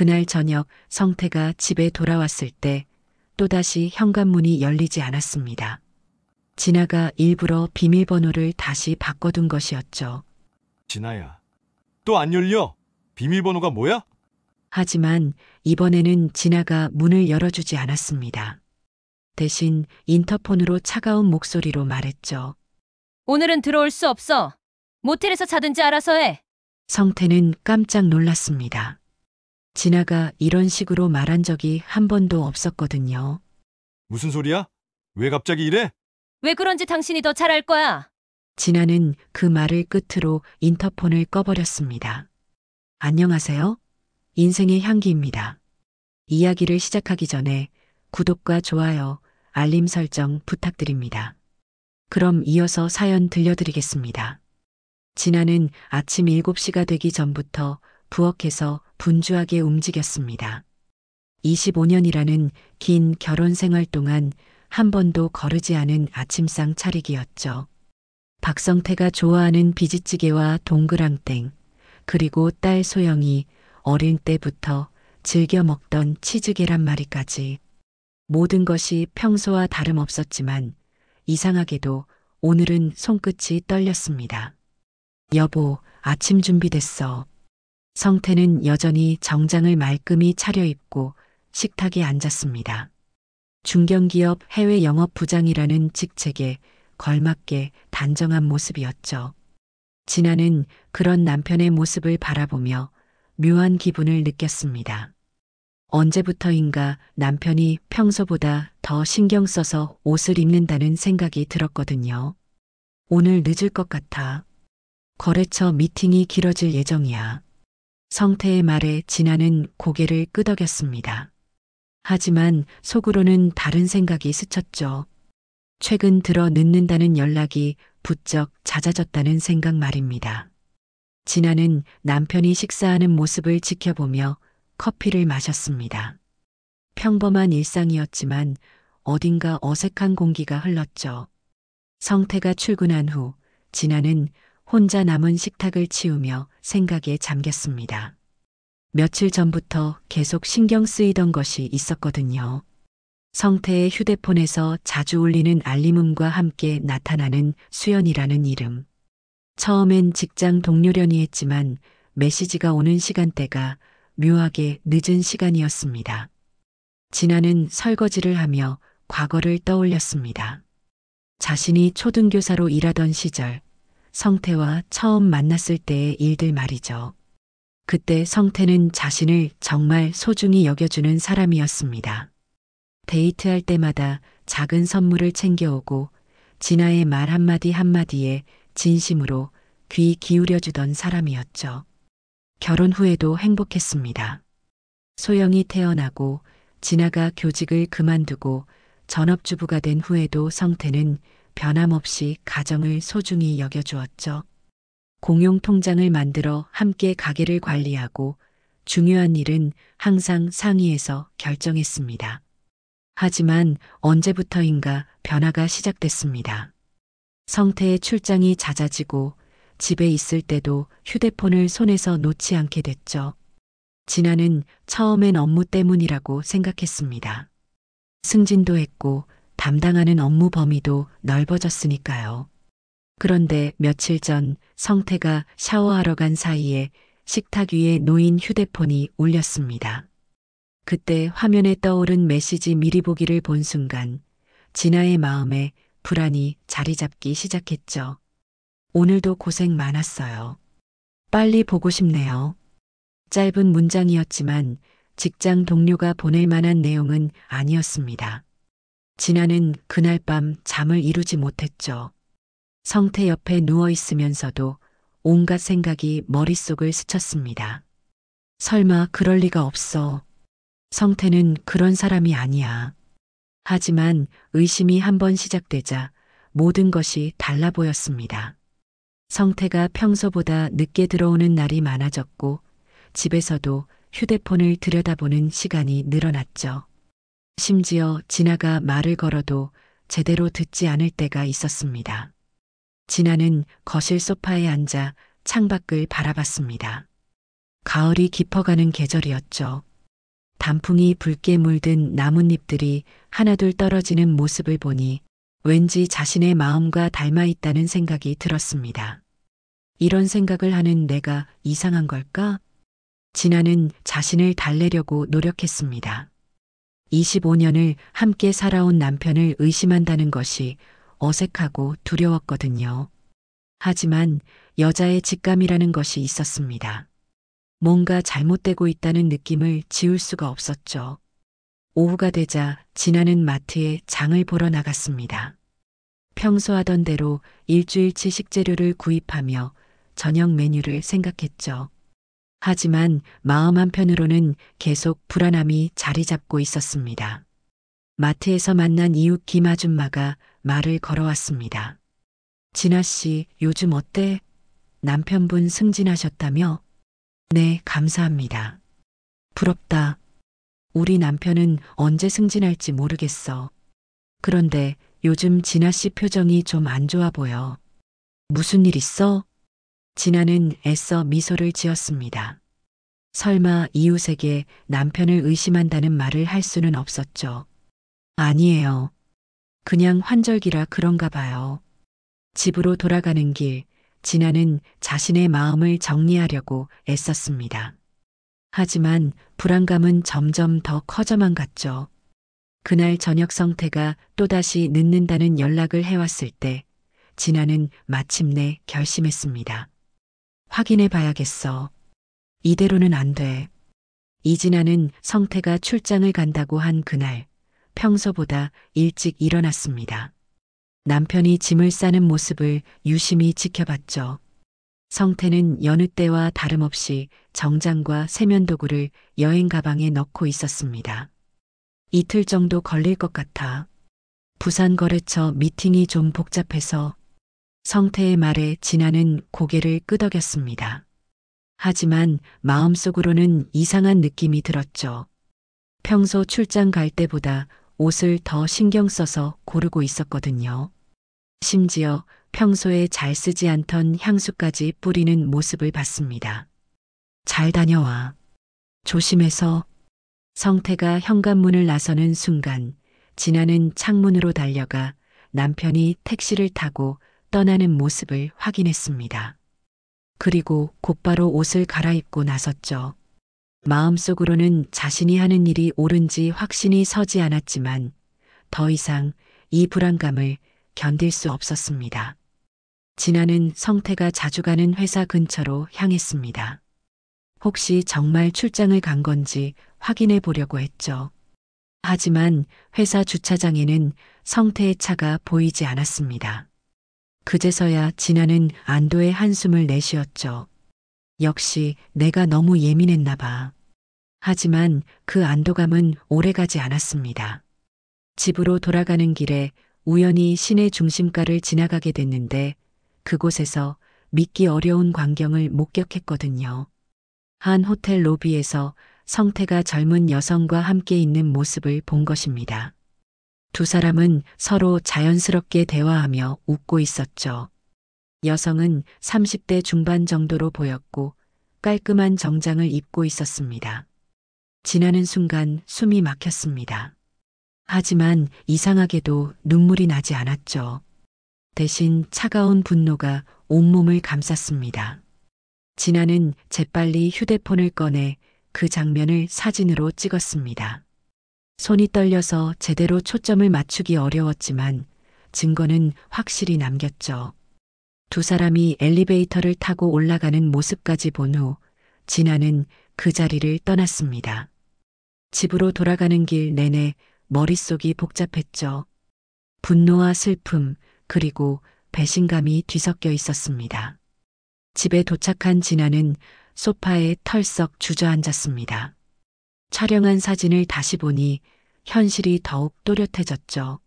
그날 저녁 성태가 집에 돌아왔을 때 또다시 현관문이 열리지 않았습니다. 진아가 일부러 비밀번호를 다시 바꿔둔 것이었죠. 진아야, 또 안 열려? 비밀번호가 뭐야? 하지만 이번에는 진아가 문을 열어주지 않았습니다. 대신 인터폰으로 차가운 목소리로 말했죠. 오늘은 들어올 수 없어. 모텔에서 자든지 알아서 해. 성태는 깜짝 놀랐습니다. 진아가 이런 식으로 말한 적이 한 번도 없었거든요. 무슨 소리야? 왜 갑자기 이래? 왜 그런지 당신이 더 잘 알 거야. 진아는 그 말을 끝으로 인터폰을 꺼버렸습니다. 안녕하세요. 인생의 향기입니다. 이야기를 시작하기 전에 구독과 좋아요, 알림 설정 부탁드립니다. 그럼 이어서 사연 들려드리겠습니다. 진아는 아침 7시가 되기 전부터 부엌에서 분주하게 움직였습니다. 25년이라는 긴 결혼 생활 동안 한 번도 거르지 않은 아침상 차리기였죠. 박성태가 좋아하는 비지찌개와 동그랑땡, 그리고 딸 소영이 어릴 때부터 즐겨 먹던 치즈 계란말이까지. 모든 것이 평소와 다름없었지만 이상하게도 오늘은 손끝이 떨렸습니다. 여보, 아침 준비됐어. 성태는 여전히 정장을 말끔히 차려입고 식탁에 앉았습니다. 중견기업 해외 영업부장이라는 직책에 걸맞게 단정한 모습이었죠. 진아는 그런 남편의 모습을 바라보며 묘한 기분을 느꼈습니다. 언제부터인가 남편이 평소보다 더 신경 써서 옷을 입는다는 생각이 들었거든요. 오늘 늦을 것 같아. 거래처 미팅이 길어질 예정이야. 성태의 말에 진아는 고개를 끄덕였습니다. 하지만 속으로는 다른 생각이 스쳤죠. 최근 들어 늦는다는 연락이 부쩍 잦아졌다는 생각 말입니다. 진아는 남편이 식사하는 모습을 지켜보며 커피를 마셨습니다. 평범한 일상이었지만 어딘가 어색한 공기가 흘렀죠. 성태가 출근한 후 진아는 혼자 남은 식탁을 치우며 생각에 잠겼습니다. 며칠 전부터 계속 신경 쓰이던 것이 있었거든요. 성태의 휴대폰에서 자주 울리는 알림음과 함께 나타나는 수연이라는 이름. 처음엔 직장 동료려니 했지만 메시지가 오는 시간대가 묘하게 늦은 시간이었습니다. 진아는 설거지를 하며 과거를 떠올렸습니다. 자신이 초등교사로 일하던 시절, 성태와 처음 만났을 때의 일들 말이죠. 그때 성태는 자신을 정말 소중히 여겨주는 사람이었습니다. 데이트할 때마다 작은 선물을 챙겨오고 진아의 말 한마디 한마디에 진심으로 귀 기울여주던 사람이었죠. 결혼 후에도 행복했습니다. 소영이 태어나고 진아가 교직을 그만두고 전업주부가 된 후에도 성태는 변함없이 가정을 소중히 여겨주었죠. 공용 통장을 만들어 함께 가게를 관리하고 중요한 일은 항상 상의해서 결정했습니다. 하지만 언제부터인가 변화가 시작됐습니다. 성태의 출장이 잦아지고 집에 있을 때도 휴대폰을 손에서 놓지 않게 됐죠. 진아는 처음엔 업무 때문이라고 생각했습니다. 승진도 했고 담당하는 업무 범위도 넓어졌으니까요. 그런데 며칠 전 성태가 샤워하러 간 사이에 식탁 위에 놓인 휴대폰이 울렸습니다. 그때 화면에 떠오른 메시지 미리 보기를 본 순간 진아의 마음에 불안이 자리 잡기 시작했죠. 오늘도 고생 많았어요. 빨리 보고 싶네요. 짧은 문장이었지만 직장 동료가 보낼 만한 내용은 아니었습니다. 진아는 그날 밤 잠을 이루지 못했죠. 성태 옆에 누워 있으면서도 온갖 생각이 머릿속을 스쳤습니다. 설마 그럴 리가 없어. 성태는 그런 사람이 아니야. 하지만 의심이 한번 시작되자 모든 것이 달라 보였습니다. 성태가 평소보다 늦게 들어오는 날이 많아졌고 집에서도 휴대폰을 들여다보는 시간이 늘어났죠. 심지어 진아가 말을 걸어도 제대로 듣지 않을 때가 있었습니다. 진아는 거실 소파에 앉아 창밖을 바라봤습니다. 가을이 깊어가는 계절이었죠. 단풍이 붉게 물든 나뭇잎들이 하나둘 떨어지는 모습을 보니 왠지 자신의 마음과 닮아 있다는 생각이 들었습니다. 이런 생각을 하는 내가 이상한 걸까? 진아는 자신을 달래려고 노력했습니다. 25년을 함께 살아온 남편을 의심한다는 것이 어색하고 두려웠거든요. 하지만 여자의 직감이라는 것이 있었습니다. 뭔가 잘못되고 있다는 느낌을 지울 수가 없었죠. 오후가 되자 진아는 마트에 장을 보러 나갔습니다. 평소 하던 대로 일주일치 식재료를 구입하며 저녁 메뉴를 생각했죠. 하지만 마음 한편으로는 계속 불안함이 자리 잡고 있었습니다. 마트에서 만난 이웃 김 아줌마가 말을 걸어왔습니다. 진아 씨, 요즘 어때? 남편분 승진하셨다며? 네, 감사합니다. 부럽다. 우리 남편은 언제 승진할지 모르겠어. 그런데 요즘 진아 씨 표정이 좀 안 좋아 보여. 무슨 일 있어? 진아는 애써 미소를 지었습니다. 설마 이웃에게 남편을 의심한다는 말을 할 수는 없었죠. 아니에요. 그냥 환절기라 그런가 봐요. 집으로 돌아가는 길, 진아는 자신의 마음을 정리하려고 애썼습니다. 하지만 불안감은 점점 더 커져만 갔죠. 그날 저녁 성태가 또다시 늦는다는 연락을 해왔을 때 진아는 마침내 결심했습니다. 확인해 봐야겠어. 이대로는 안 돼. 이진아는 성태가 출장을 간다고 한 그날 평소보다 일찍 일어났습니다. 남편이 짐을 싸는 모습을 유심히 지켜봤죠. 성태는 여느 때와 다름없이 정장과 세면도구를 여행 가방에 넣고 있었습니다. 이틀 정도 걸릴 것 같아. 부산 거래처 미팅이 좀 복잡해서. 성태의 말에 진아는 고개를 끄덕였습니다. 하지만 마음속으로는 이상한 느낌이 들었죠. 평소 출장 갈 때보다 옷을 더 신경 써서 고르고 있었거든요. 심지어 평소에 잘 쓰지 않던 향수까지 뿌리는 모습을 봤습니다. 잘 다녀와. 조심해서. 성태가 현관문을 나서는 순간 진아는 창문으로 달려가 남편이 택시를 타고 떠나는 모습을 확인했습니다. 그리고 곧바로 옷을 갈아입고 나섰죠. 마음속으로는 자신이 하는 일이 옳은지 확신이 서지 않았지만 더 이상 이 불안감을 견딜 수 없었습니다. 진아는 성태가 자주 가는 회사 근처로 향했습니다. 혹시 정말 출장을 간 건지 확인해 보려고 했죠. 하지만 회사 주차장에는 성태의 차가 보이지 않았습니다. 그제서야 진아는 안도의 한숨을 내쉬었죠. 역시 내가 너무 예민했나 봐. 하지만 그 안도감은 오래가지 않았습니다. 집으로 돌아가는 길에 우연히 시내 중심가를 지나가게 됐는데 그곳에서 믿기 어려운 광경을 목격했거든요. 한 호텔 로비에서 성태가 젊은 여성과 함께 있는 모습을 본 것입니다. 두 사람은 서로 자연스럽게 대화하며 웃고 있었죠. 여성은 30대 중반 정도로 보였고 깔끔한 정장을 입고 있었습니다. 지나는 순간 숨이 막혔습니다. 하지만 이상하게도 눈물이 나지 않았죠. 대신 차가운 분노가 온몸을 감쌌습니다. 진아는 재빨리 휴대폰을 꺼내 그 장면을 사진으로 찍었습니다. 손이 떨려서 제대로 초점을 맞추기 어려웠지만 증거는 확실히 남겼죠. 두 사람이 엘리베이터를 타고 올라가는 모습까지 본 후 진아는 그 자리를 떠났습니다. 집으로 돌아가는 길 내내 머릿속이 복잡했죠. 분노와 슬픔 그리고 배신감이 뒤섞여 있었습니다. 집에 도착한 진아는 소파에 털썩 주저앉았습니다. 촬영한 사진을 다시 보니 현실이 더욱 또렷해졌죠.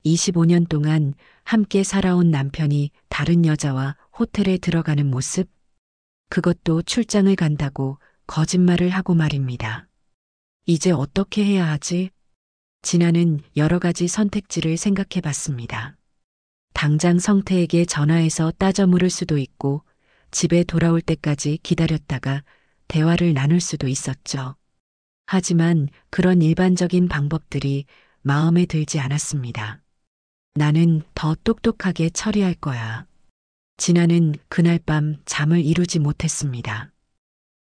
25년 동안 함께 살아온 남편이 다른 여자와 호텔에 들어가는 모습, 그것도 출장을 간다고 거짓말을 하고 말입니다. 이제 어떻게 해야 하지? 진아는 여러 가지 선택지를 생각해 봤습니다. 당장 성태에게 전화해서 따져 물을 수도 있고 집에 돌아올 때까지 기다렸다가 대화를 나눌 수도 있었죠. 하지만 그런 일반적인 방법들이 마음에 들지 않았습니다. 나는 더 똑똑하게 처리할 거야. 진아는 그날 밤 잠을 이루지 못했습니다.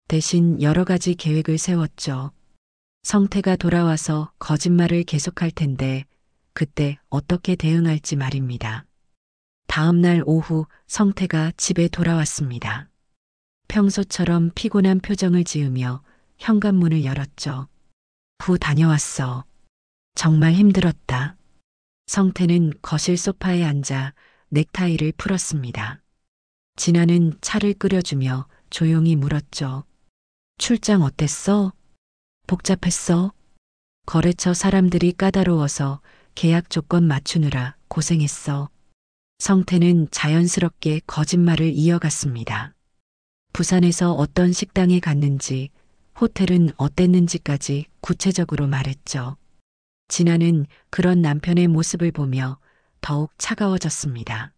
대신 여러 가지 계획을 세웠죠. 성태가 돌아와서 거짓말을 계속할 텐데 그때 어떻게 대응할지 말입니다. 다음 날 오후 성태가 집에 돌아왔습니다. 평소처럼 피곤한 표정을 지으며 현관문을 열었죠. 부 다녀왔어. 정말 힘들었다. 성태는 거실 소파에 앉아 넥타이를 풀었습니다. 진아는 차를 끓여주며 조용히 물었죠. 출장 어땠어? 복잡했어? 거래처 사람들이 까다로워서 계약 조건 맞추느라 고생했어. 성태는 자연스럽게 거짓말을 이어갔습니다. 부산에서 어떤 식당에 갔는지, 호텔은 어땠는지까지 구체적으로 말했죠. 진아는 그런 남편의 모습을 보며 더욱 차가워졌습니다.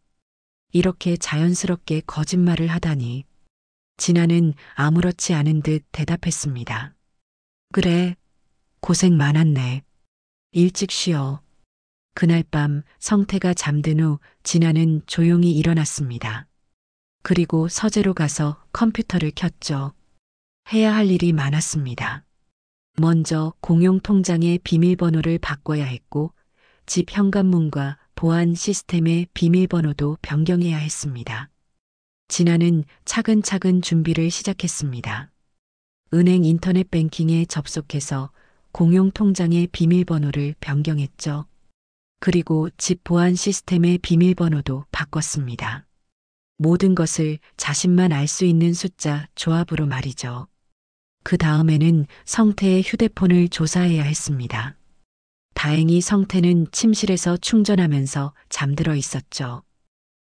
이렇게 자연스럽게 거짓말을 하다니. 진아는 아무렇지 않은 듯 대답했습니다. 그래, 고생 많았네. 일찍 쉬어. 그날 밤 성태가 잠든 후 진아는 조용히 일어났습니다. 그리고 서재로 가서 컴퓨터를 켰죠. 해야 할 일이 많았습니다. 먼저 공용 통장의 비밀번호를 바꿔야 했고, 집 현관문과 보안 시스템의 비밀번호도 변경해야 했습니다. 진아는 차근차근 준비를 시작했습니다. 은행 인터넷 뱅킹에 접속해서 공용 통장의 비밀번호를 변경했죠. 그리고 집 보안 시스템의 비밀번호도 바꿨습니다. 모든 것을 자신만 알 수 있는 숫자 조합으로 말이죠. 그 다음에는 성태의 휴대폰을 조사해야 했습니다. 다행히 성태는 침실에서 충전하면서 잠들어 있었죠.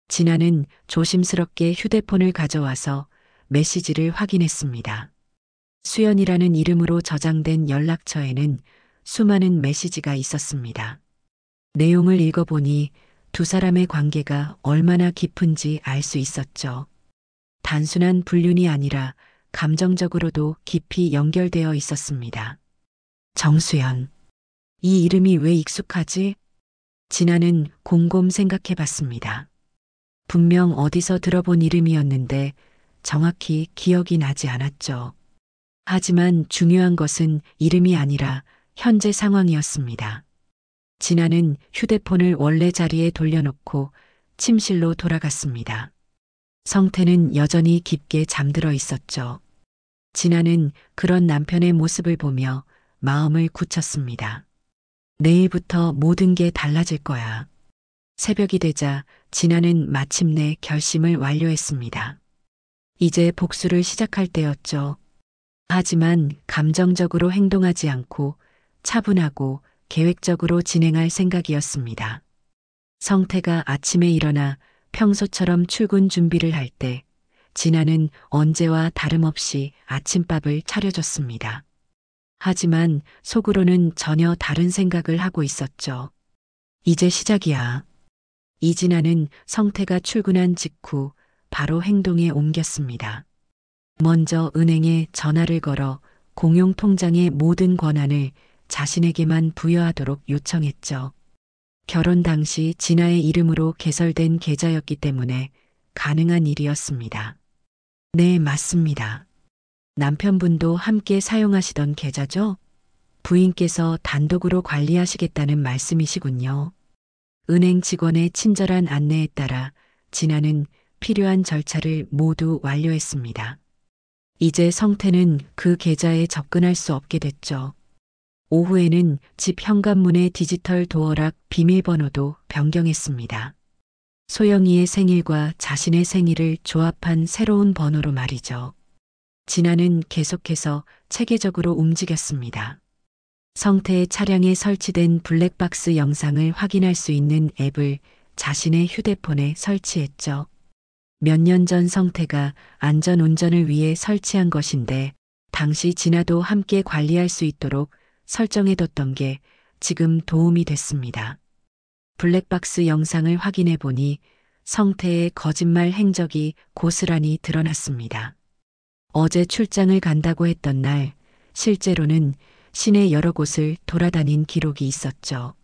진아는 조심스럽게 휴대폰을 가져와서 메시지를 확인했습니다. 수연이라는 이름으로 저장된 연락처에는 수많은 메시지가 있었습니다. 내용을 읽어보니 두 사람의 관계가 얼마나 깊은지 알 수 있었죠. 단순한 불륜이 아니라 감정적으로도 깊이 연결되어 있었습니다. 정수연. 이 이름이 왜 익숙하지? 진아는 곰곰 생각해 봤습니다. 분명 어디서 들어본 이름이었는데 정확히 기억이 나지 않았죠. 하지만 중요한 것은 이름이 아니라 현재 상황이었습니다. 진아는 휴대폰을 원래 자리에 돌려놓고 침실로 돌아갔습니다. 성태는 여전히 깊게 잠들어 있었죠. 진아는 그런 남편의 모습을 보며 마음을 굳혔습니다. 내일부터 모든 게 달라질 거야. 새벽이 되자 진아는 마침내 결심을 완료했습니다. 이제 복수를 시작할 때였죠. 하지만 감정적으로 행동하지 않고 차분하고 계획적으로 진행할 생각이었습니다. 성태가 아침에 일어나 평소처럼 출근 준비를 할 때 진아는 언제와 다름없이 아침밥을 차려줬습니다. 하지만 속으로는 전혀 다른 생각을 하고 있었죠. 이제 시작이야. 이진아는 성태가 출근한 직후 바로 행동에 옮겼습니다. 먼저 은행에 전화를 걸어 공용 통장의 모든 권한을 자신에게만 부여하도록 요청했죠. 결혼 당시 진아의 이름으로 개설된 계좌였기 때문에 가능한 일이었습니다. 네, 맞습니다. 남편분도 함께 사용하시던 계좌죠? 부인께서 단독으로 관리하시겠다는 말씀이시군요. 은행 직원의 친절한 안내에 따라 진아는 필요한 절차를 모두 완료했습니다. 이제 성태는 그 계좌에 접근할 수 없게 됐죠. 오후에는 집 현관문의 디지털 도어락 비밀번호도 변경했습니다. 소영이의 생일과 자신의 생일을 조합한 새로운 번호로 말이죠. 진아는 계속해서 체계적으로 움직였습니다. 성태의 차량에 설치된 블랙박스 영상을 확인할 수 있는 앱을 자신의 휴대폰에 설치했죠. 몇 년 전 성태가 안전운전을 위해 설치한 것인데 당시 진아도 함께 관리할 수 있도록 설정해뒀던 게 지금 도움이 됐습니다. 블랙박스 영상을 확인해 보니 성태의 거짓말 행적이 고스란히 드러났습니다. 어제 출장을 간다고 했던 날, 실제로는 시내 여러 곳을 돌아다닌 기록이 있었죠.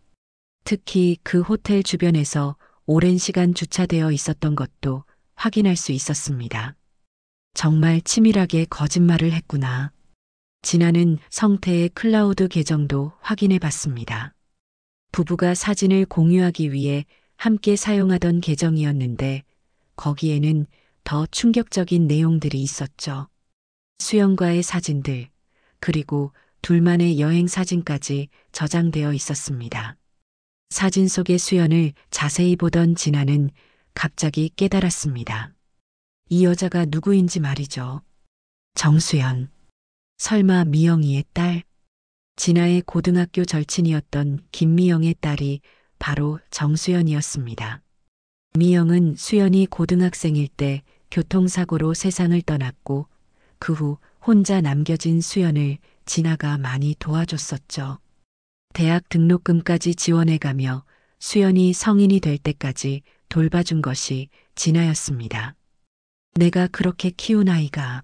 특히 그 호텔 주변에서 오랜 시간 주차되어 있었던 것도 확인할 수 있었습니다. 정말 치밀하게 거짓말을 했구나. 진아는 성태의 클라우드 계정도 확인해 봤습니다. 부부가 사진을 공유하기 위해 함께 사용하던 계정이었는데 거기에는 더 충격적인 내용들이 있었죠. 수연과의 사진들, 그리고 둘만의 여행 사진까지 저장되어 있었습니다. 사진 속의 수연을 자세히 보던 진아는 갑자기 깨달았습니다. 이 여자가 누구인지 말이죠. 정수연. 설마 미영이의 딸? 진아의 고등학교 절친이었던 김미영의 딸이 바로 정수연이었습니다. 미영은 수연이 고등학생일 때 교통사고로 세상을 떠났고 그 후 혼자 남겨진 수연을 진아가 많이 도와줬었죠. 대학 등록금까지 지원해가며 수연이 성인이 될 때까지 돌봐준 것이 진아였습니다. 내가 그렇게 키운 아이가.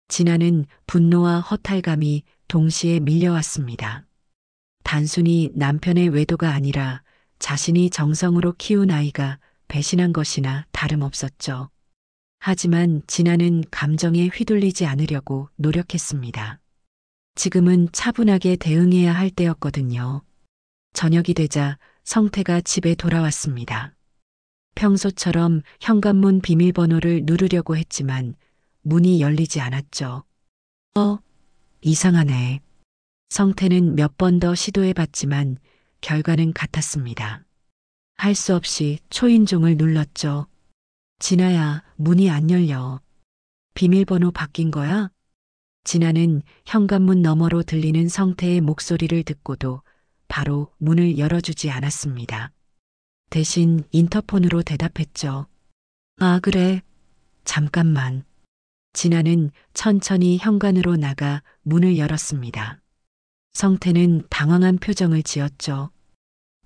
진아는 분노와 허탈감이 동시에 밀려왔습니다. 단순히 남편의 외도가 아니라 자신이 정성으로 키운 아이가 배신한 것이나 다름없었죠. 하지만 진아는 감정에 휘둘리지 않으려고 노력했습니다. 지금은 차분하게 대응해야 할 때였거든요. 저녁이 되자 성태가 집에 돌아왔습니다. 평소처럼 현관문 비밀번호를 누르려고 했지만 문이 열리지 않았죠. 이상하네. 성태는 몇 번 더 시도해봤지만 결과는 같았습니다. 할 수 없이 초인종을 눌렀죠. 진아야, 문이 안 열려. 비밀번호 바뀐 거야? 진아는 현관문 너머로 들리는 성태의 목소리를 듣고도 바로 문을 열어주지 않았습니다. 대신 인터폰으로 대답했죠. 아, 그래. 잠깐만. 진아는 천천히 현관으로 나가 문을 열었습니다. 성태는 당황한 표정을 지었죠.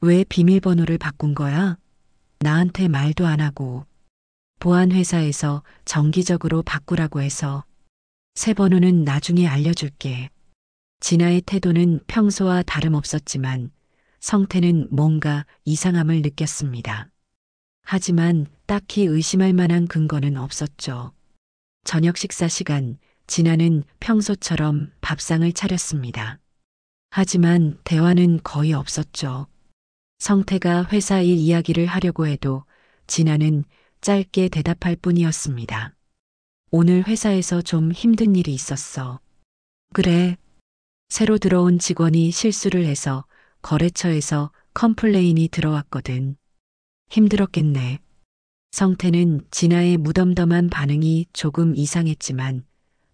왜 비밀번호를 바꾼 거야? 나한테 말도 안 하고. 보안회사에서 정기적으로 바꾸라고 해서. 새 번호는 나중에 알려줄게. 진아의 태도는 평소와 다름없었지만 성태는 뭔가 이상함을 느꼈습니다. 하지만 딱히 의심할 만한 근거는 없었죠. 저녁 식사 시간, 진아는 평소처럼 밥상을 차렸습니다. 하지만 대화는 거의 없었죠. 성태가 회사 일 이야기를 하려고 해도 진아는 짧게 대답할 뿐이었습니다. 오늘 회사에서 좀 힘든 일이 있었어. 그래. 새로 들어온 직원이 실수를 해서 거래처에서 컴플레인이 들어왔거든. 힘들었겠네. 성태는 진아의 무덤덤한 반응이 조금 이상했지만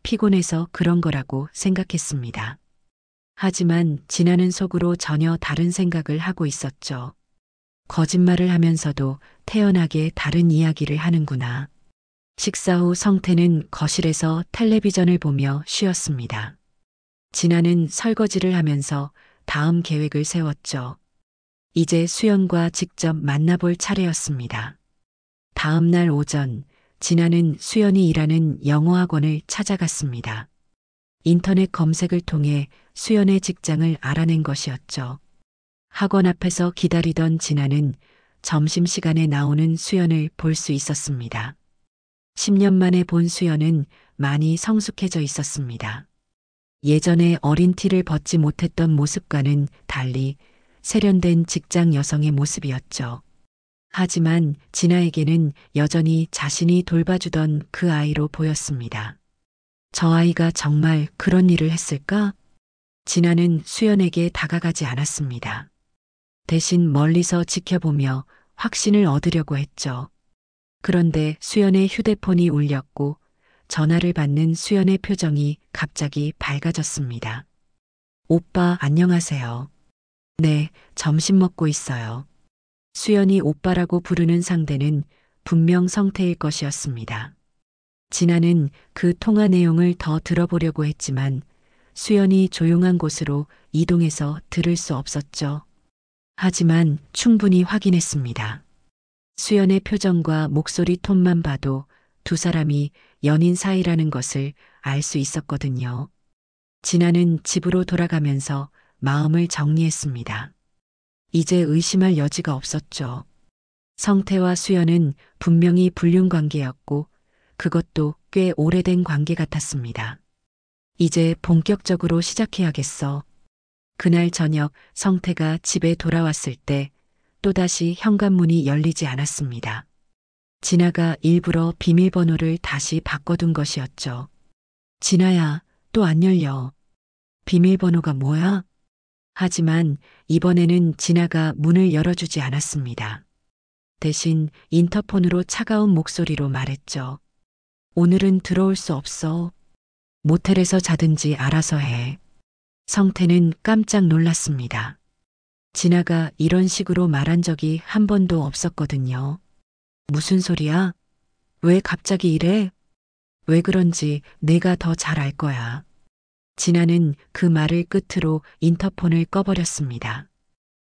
피곤해서 그런 거라고 생각했습니다. 하지만 진아는 속으로 전혀 다른 생각을 하고 있었죠. 거짓말을 하면서도 태연하게 다른 이야기를 하는구나. 식사 후 성태는 거실에서 텔레비전을 보며 쉬었습니다. 진아는 설거지를 하면서 다음 계획을 세웠죠. 이제 수연과 직접 만나볼 차례였습니다. 다음 날 오전, 진아는 수연이 일하는 영어학원을 찾아갔습니다. 인터넷 검색을 통해 수연의 직장을 알아낸 것이었죠. 학원 앞에서 기다리던 진아는 점심시간에 나오는 수연을 볼 수 있었습니다. 10년 만에 본 수연은 많이 성숙해져 있었습니다. 예전에 어린 티를 벗지 못했던 모습과는 달리 세련된 직장 여성의 모습이었죠. 하지만 진아에게는 여전히 자신이 돌봐주던 그 아이로 보였습니다. 저 아이가 정말 그런 일을 했을까? 진아는 수연에게 다가가지 않았습니다. 대신 멀리서 지켜보며 확신을 얻으려고 했죠. 그런데 수연의 휴대폰이 울렸고 전화를 받는 수연의 표정이 갑자기 밝아졌습니다. 오빠 안녕하세요. 네, 점심 먹고 있어요. 수연이 오빠라고 부르는 상대는 분명 성태일 것이었습니다. 진아는 그 통화 내용을 더 들어보려고 했지만 수연이 조용한 곳으로 이동해서 들을 수 없었죠. 하지만 충분히 확인했습니다. 수연의 표정과 목소리 톤만 봐도 두 사람이 연인 사이라는 것을 알 수 있었거든요. 진아는 집으로 돌아가면서 마음을 정리했습니다. 이제 의심할 여지가 없었죠. 성태와 수연은 분명히 불륜 관계였고 그것도 꽤 오래된 관계 같았습니다. 이제 본격적으로 시작해야겠어. 그날 저녁 성태가 집에 돌아왔을 때 또다시 현관문이 열리지 않았습니다. 진아가 일부러 비밀번호를 다시 바꿔둔 것이었죠. 진아야, 또 안 열려. 비밀번호가 뭐야? 하지만 이번에는 진아가 문을 열어주지 않았습니다. 대신 인터폰으로 차가운 목소리로 말했죠. 오늘은 들어올 수 없어. 모텔에서 자든지 알아서 해. 성태는 깜짝 놀랐습니다. 진아가 이런 식으로 말한 적이 한 번도 없었거든요. 무슨 소리야? 왜 갑자기 이래? 왜 그런지 내가 더 잘 알 거야. 진아는 그 말을 끝으로 인터폰을 꺼버렸습니다.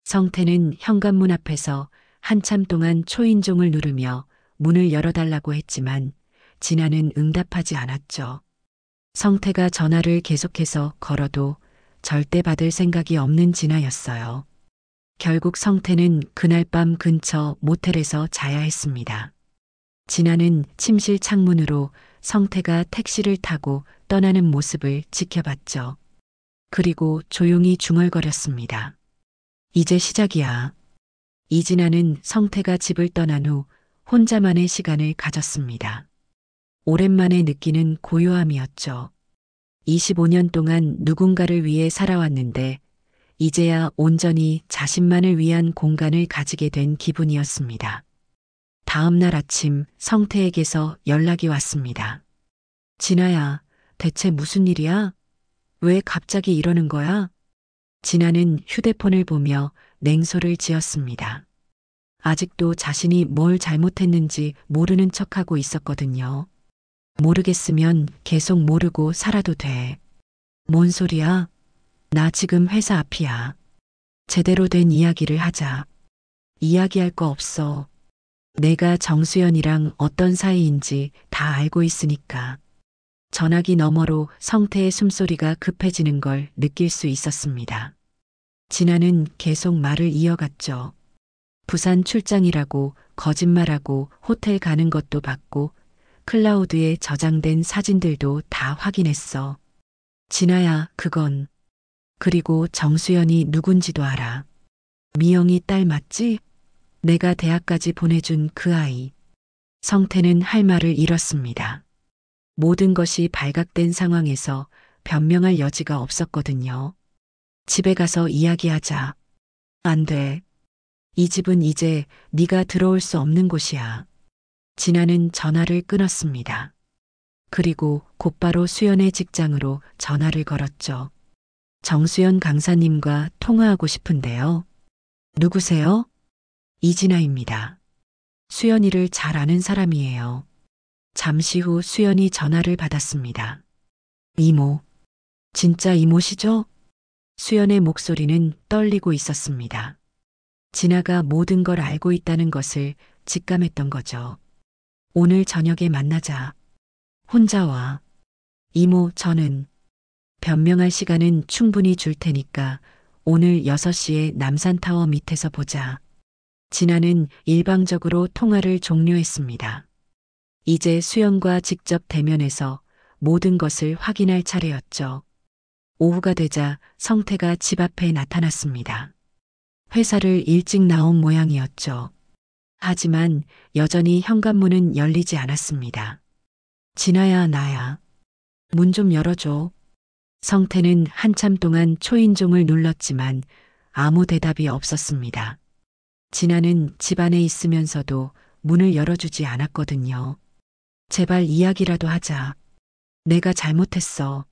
성태는 현관문 앞에서 한참 동안 초인종을 누르며 문을 열어달라고 했지만 진아는 응답하지 않았죠. 성태가 전화를 계속해서 걸어도 절대 받을 생각이 없는 진아였어요. 결국 성태는 그날 밤 근처 모텔에서 자야 했습니다. 진아는 침실 창문으로 성태가 택시를 타고 떠나는 모습을 지켜봤죠. 그리고 조용히 중얼거렸습니다. 이제 시작이야. 이진아는 성태가 집을 떠난 후 혼자만의 시간을 가졌습니다. 오랜만에 느끼는 고요함이었죠. 25년 동안 누군가를 위해 살아왔는데 이제야 온전히 자신만을 위한 공간을 가지게 된 기분이었습니다. 다음 날 아침 성태에게서 연락이 왔습니다. 진아야, 대체 무슨 일이야? 왜 갑자기 이러는 거야? 진아는 휴대폰을 보며 냉소를 지었습니다. 아직도 자신이 뭘 잘못했는지 모르는 척하고 있었거든요. 모르겠으면 계속 모르고 살아도 돼. 뭔 소리야? 나 지금 회사 앞이야. 제대로 된 이야기를 하자. 이야기할 거 없어. 내가 정수연이랑 어떤 사이인지 다 알고 있으니까. 전화기 너머로 성태의 숨소리가 급해지는 걸 느낄 수 있었습니다. 진아는 계속 말을 이어갔죠. 부산 출장이라고 거짓말하고 호텔 가는 것도 봤고 클라우드에 저장된 사진들도 다 확인했어. 진아야, 그건. 그리고 정수연이 누군지도 알아. 미영이 딸 맞지? 내가 대학까지 보내준 그 아이. 성태는 할 말을 잃었습니다. 모든 것이 발각된 상황에서 변명할 여지가 없었거든요. 집에 가서 이야기하자. 안 돼. 이 집은 이제 네가 들어올 수 없는 곳이야. 진아는 전화를 끊었습니다. 그리고 곧바로 수연의 직장으로 전화를 걸었죠. 정수연 강사님과 통화하고 싶은데요. 누구세요? 이진아입니다. 수연이를 잘 아는 사람이에요. 잠시 후 수연이 전화를 받았습니다. 이모. 진짜 이모시죠? 수연의 목소리는 떨리고 있었습니다. 진아가 모든 걸 알고 있다는 것을 직감했던 거죠. 오늘 저녁에 만나자. 혼자 와. 이모, 저는 변명할 시간은 충분히 줄 테니까 오늘 6시에 남산타워 밑에서 보자. 진아는 일방적으로 통화를 종료했습니다. 이제 수연과 직접 대면해서 모든 것을 확인할 차례였죠. 오후가 되자 성태가 집 앞에 나타났습니다. 회사를 일찍 나온 모양이었죠. 하지만 여전히 현관문은 열리지 않았습니다. 진아야, 나야. 문 좀 열어줘. 성태는 한참 동안 초인종을 눌렀지만 아무 대답이 없었습니다. 진아는 집 안에 있으면서도 문을 열어주지 않았거든요. 제발 이야기라도 하자. 내가 잘못했어.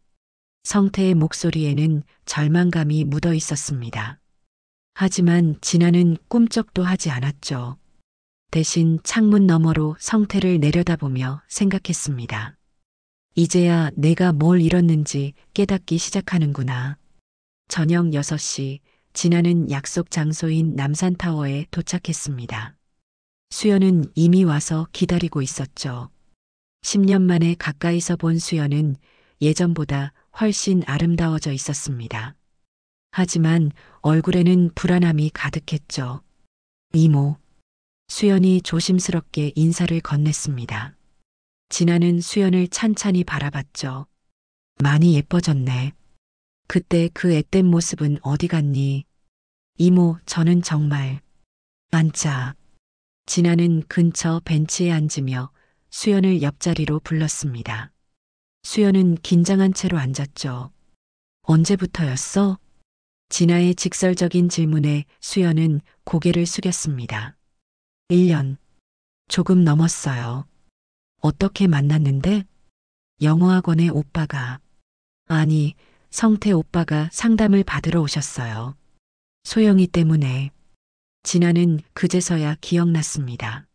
성태의 목소리에는 절망감이 묻어 있었습니다. 하지만 진아는 꿈쩍도 하지 않았죠. 대신 창문 너머로 성태를 내려다보며 생각했습니다. 이제야 내가 뭘 잃었는지 깨닫기 시작하는구나. 저녁 6시 진아는 약속 장소인 남산타워에 도착했습니다. 수연은 이미 와서 기다리고 있었죠. 10년 만에 가까이서 본 수연은 예전보다 훨씬 아름다워져 있었습니다. 하지만 얼굴에는 불안함이 가득했죠. 이모. 수연이 조심스럽게 인사를 건넸습니다. 진아는 수연을 찬찬히 바라봤죠. 많이 예뻐졌네. 그때 그 앳된 모습은 어디 갔니? 이모, 저는 정말. 앉자. 진아는 근처 벤치에 앉으며 수연을 옆자리로 불렀습니다. 수연은 긴장한 채로 앉았죠. 언제부터였어? 진아의 직설적인 질문에 수연은 고개를 숙였습니다. 1년. 조금 넘었어요. 어떻게 만났는데? 영어학원의 오빠가. 아니, 성태 오빠가 상담을 받으러 오셨어요. 소영이 때문에. 진아는 그제서야 기억났습니다.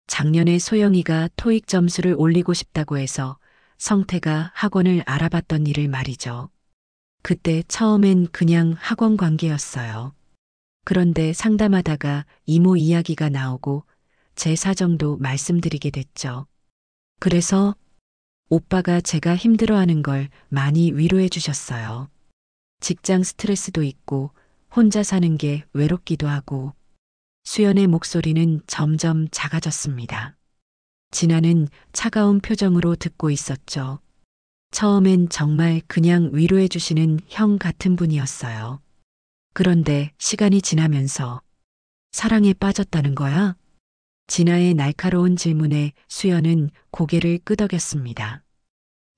작년에 소영이가 토익 점수를 올리고 싶다고 해서 성태가 학원을 알아봤던 일을 말이죠. 그때 처음엔 그냥 학원 관계였어요. 그런데 상담하다가 이모 이야기가 나오고 제 사정도 말씀드리게 됐죠. 그래서 오빠가 제가 힘들어하는 걸 많이 위로해 주셨어요. 직장 스트레스도 있고 혼자 사는 게 외롭기도 하고. 수연의 목소리는 점점 작아졌습니다. 진아는 차가운 표정으로 듣고 있었죠. 처음엔 정말 그냥 위로해 주시는 형 같은 분이었어요. 그런데 시간이 지나면서 사랑에 빠졌다는 거야? 진아의 날카로운 질문에 수연은 고개를 끄덕였습니다.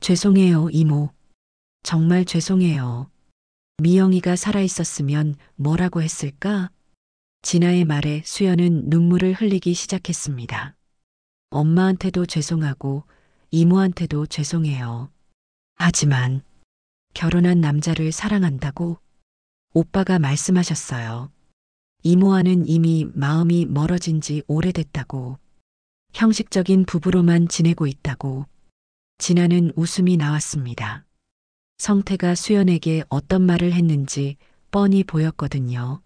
죄송해요, 이모. 정말 죄송해요. 미영이가 살아있었으면 뭐라고 했을까? 진아의 말에 수연은 눈물을 흘리기 시작했습니다. 엄마한테도 죄송하고 이모한테도 죄송해요. 하지만 결혼한 남자를 사랑한다고 오빠가 말씀하셨어요. 이모와는 이미 마음이 멀어진 지 오래됐다고. 형식적인 부부로만 지내고 있다고. 진아는 웃음이 나왔습니다. 성태가 수연에게 어떤 말을 했는지 뻔히 보였거든요.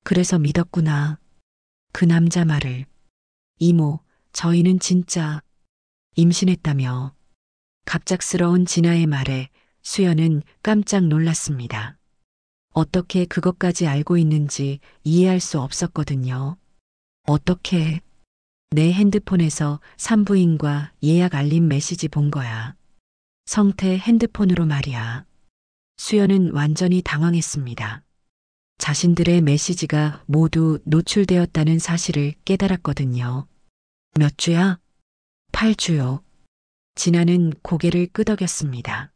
그래서 믿었구나. 그 남자 말을. 이모, 저희는 진짜 임신했다며. 갑작스러운 진아의 말에 수연은 깜짝 놀랐습니다. 어떻게 그것까지 알고 있는지 이해할 수 없었거든요. 어떻게? 내 핸드폰에서 산부인과 예약 알림 메시지 본 거야. 성태 핸드폰으로 말이야. 수연은 완전히 당황했습니다. 자신들의 메시지가 모두 노출되었다는 사실을 깨달았거든요. 몇 주야? 8주요. 진아는 고개를 끄덕였습니다.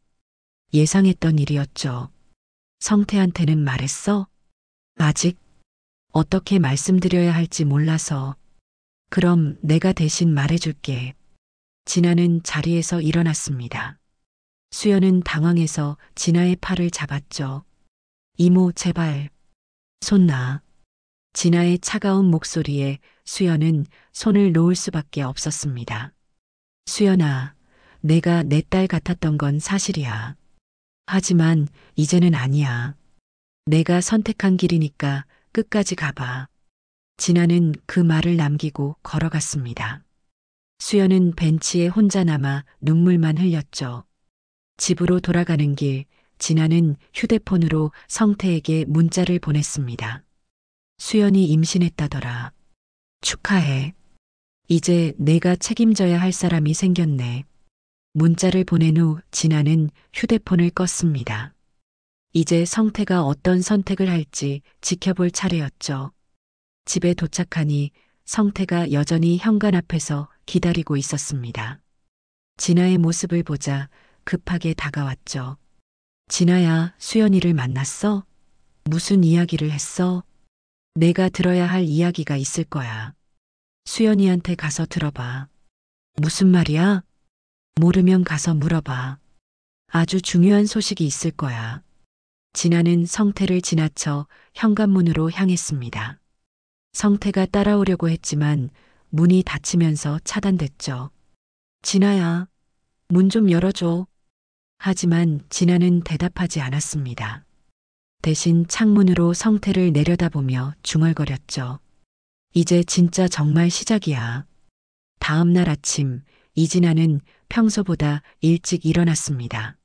예상했던 일이었죠. 성태한테는 말했어? 아직? 어떻게 말씀드려야 할지 몰라서. 그럼 내가 대신 말해줄게. 진아는 자리에서 일어났습니다. 수연은 당황해서 진아의 팔을 잡았죠. 이모, 제발. 손 놔. 진아의 차가운 목소리에 수연은 손을 놓을 수밖에 없었습니다. 수연아, 내가 내 딸 같았던 건 사실이야. 하지만 이제는 아니야. 내가 선택한 길이니까 끝까지 가봐. 진아는 그 말을 남기고 걸어갔습니다. 수연은 벤치에 혼자 남아 눈물만 흘렸죠. 집으로 돌아가는 길, 진아는 휴대폰으로 성태에게 문자를 보냈습니다. 수연이 임신했다더라. 축하해. 이제 내가 책임져야 할 사람이 생겼네. 문자를 보낸 후 진아는 휴대폰을 껐습니다. 이제 성태가 어떤 선택을 할지 지켜볼 차례였죠. 집에 도착하니 성태가 여전히 현관 앞에서 기다리고 있었습니다. 진아의 모습을 보자 급하게 다가왔죠. 진아야, 수연이를 만났어? 무슨 이야기를 했어? 내가 들어야 할 이야기가 있을 거야. 수연이한테 가서 들어봐. 무슨 말이야? 모르면 가서 물어봐. 아주 중요한 소식이 있을 거야. 진아는 성태를 지나쳐 현관문으로 향했습니다. 성태가 따라오려고 했지만 문이 닫히면서 차단됐죠. 진아야, 문 좀 열어줘. 하지만 진아는 대답하지 않았습니다. 대신 창문으로 성태를 내려다보며 중얼거렸죠. 이제 진짜 정말 시작이야. 다음 날 아침, 이진아는 평소보다 일찍 일어났습니다.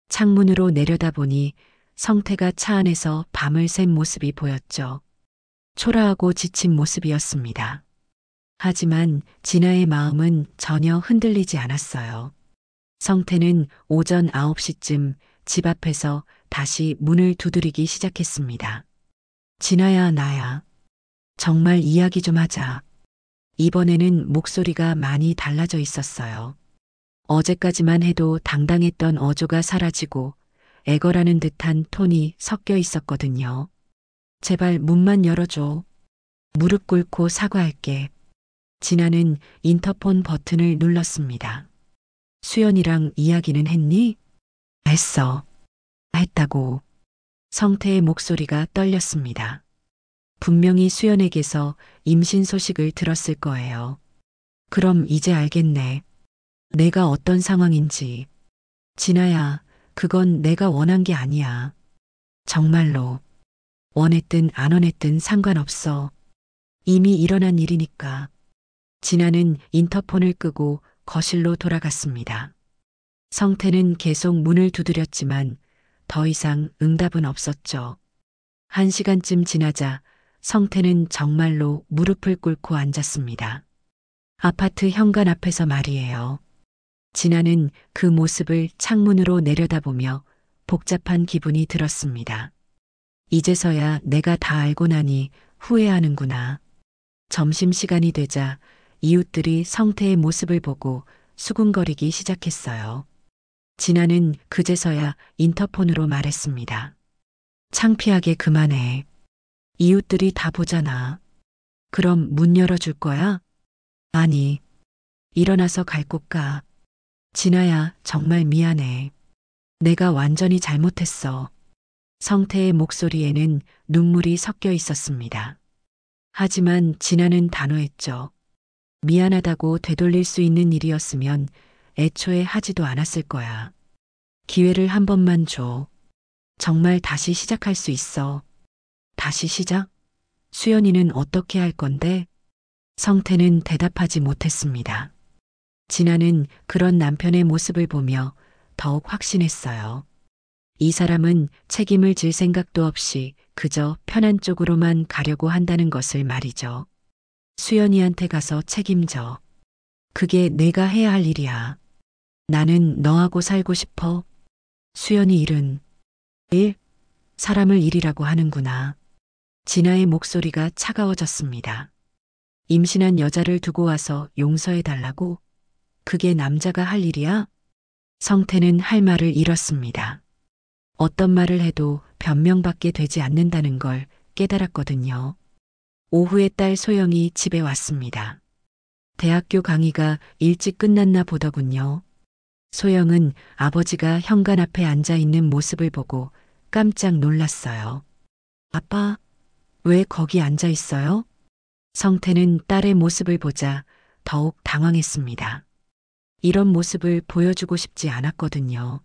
창문으로 내려다보니 성태가 차 안에서 밤을 샌 모습이 보였죠. 초라하고 지친 모습이었습니다. 하지만 진아의 마음은 전혀 흔들리지 않았어요. 성태는 오전 9시쯤 집 앞에서 다시 문을 두드리기 시작했습니다. 진아야, 나야. 정말 이야기 좀 하자. 이번에는 목소리가 많이 달라져 있었어요. 어제까지만 해도 당당했던 어조가 사라지고 애걸하는 듯한 톤이 섞여 있었거든요. 제발 문만 열어줘. 무릎 꿇고 사과할게. 진아는 인터폰 버튼을 눌렀습니다. 수연이랑 이야기는 했니? 했어. 했다고. 성태의 목소리가 떨렸습니다. 분명히 수연에게서 임신 소식을 들었을 거예요. 그럼 이제 알겠네. 내가 어떤 상황인지. 진아야, 그건 내가 원한 게 아니야. 정말로. 원했든 안 원했든 상관없어. 이미 일어난 일이니까. 진아는 인터폰을 끄고 거실로 돌아갔습니다. 성태는 계속 문을 두드렸지만 더 이상 응답은 없었죠. 1시간쯤 지나자 성태는 정말로 무릎을 꿇고 앉았습니다. 아파트 현관 앞에서 말이에요. 진아는 그 모습을 창문으로 내려다보며 복잡한 기분이 들었습니다. 이제서야 내가 다 알고 나니 후회하는구나. 점심시간이 되자 이웃들이 성태의 모습을 보고 수군거리기 시작했어요. 진아는 그제서야 인터폰으로 말했습니다. 창피하게 그만해. 이웃들이 다 보잖아. 그럼 문 열어줄 거야? 아니. 일어나서 갈 곳 가. 진아야, 정말 미안해. 내가 완전히 잘못했어. 성태의 목소리에는 눈물이 섞여 있었습니다. 하지만 진아는 단호했죠. 미안하다고 되돌릴 수 있는 일이었으면 애초에 하지도 않았을 거야. 기회를 한 번만 줘. 정말 다시 시작할 수 있어. 다시 시작? 수연이는 어떻게 할 건데? 성태는 대답하지 못했습니다. 진아는 그런 남편의 모습을 보며 더욱 확신했어요. 이 사람은 책임을 질 생각도 없이 그저 편한 쪽으로만 가려고 한다는 것을 말이죠. 수연이한테 가서 책임져. 그게 내가 해야 할 일이야. 나는 너하고 살고 싶어. 수연이 일은 일? 사람을 일이라고 하는구나. 진아의 목소리가 차가워졌습니다. 임신한 여자를 두고 와서 용서해달라고? 그게 남자가 할 일이야? 성태는 할 말을 잃었습니다. 어떤 말을 해도 변명밖에 되지 않는다는 걸 깨달았거든요. 오후에 딸 소영이 집에 왔습니다. 대학교 강의가 일찍 끝났나 보더군요. 소영은 아버지가 현관 앞에 앉아 있는 모습을 보고 깜짝 놀랐어요. 아빠, 왜 거기 앉아 있어요? 성태는 딸의 모습을 보자 더욱 당황했습니다. 이런 모습을 보여주고 싶지 않았거든요.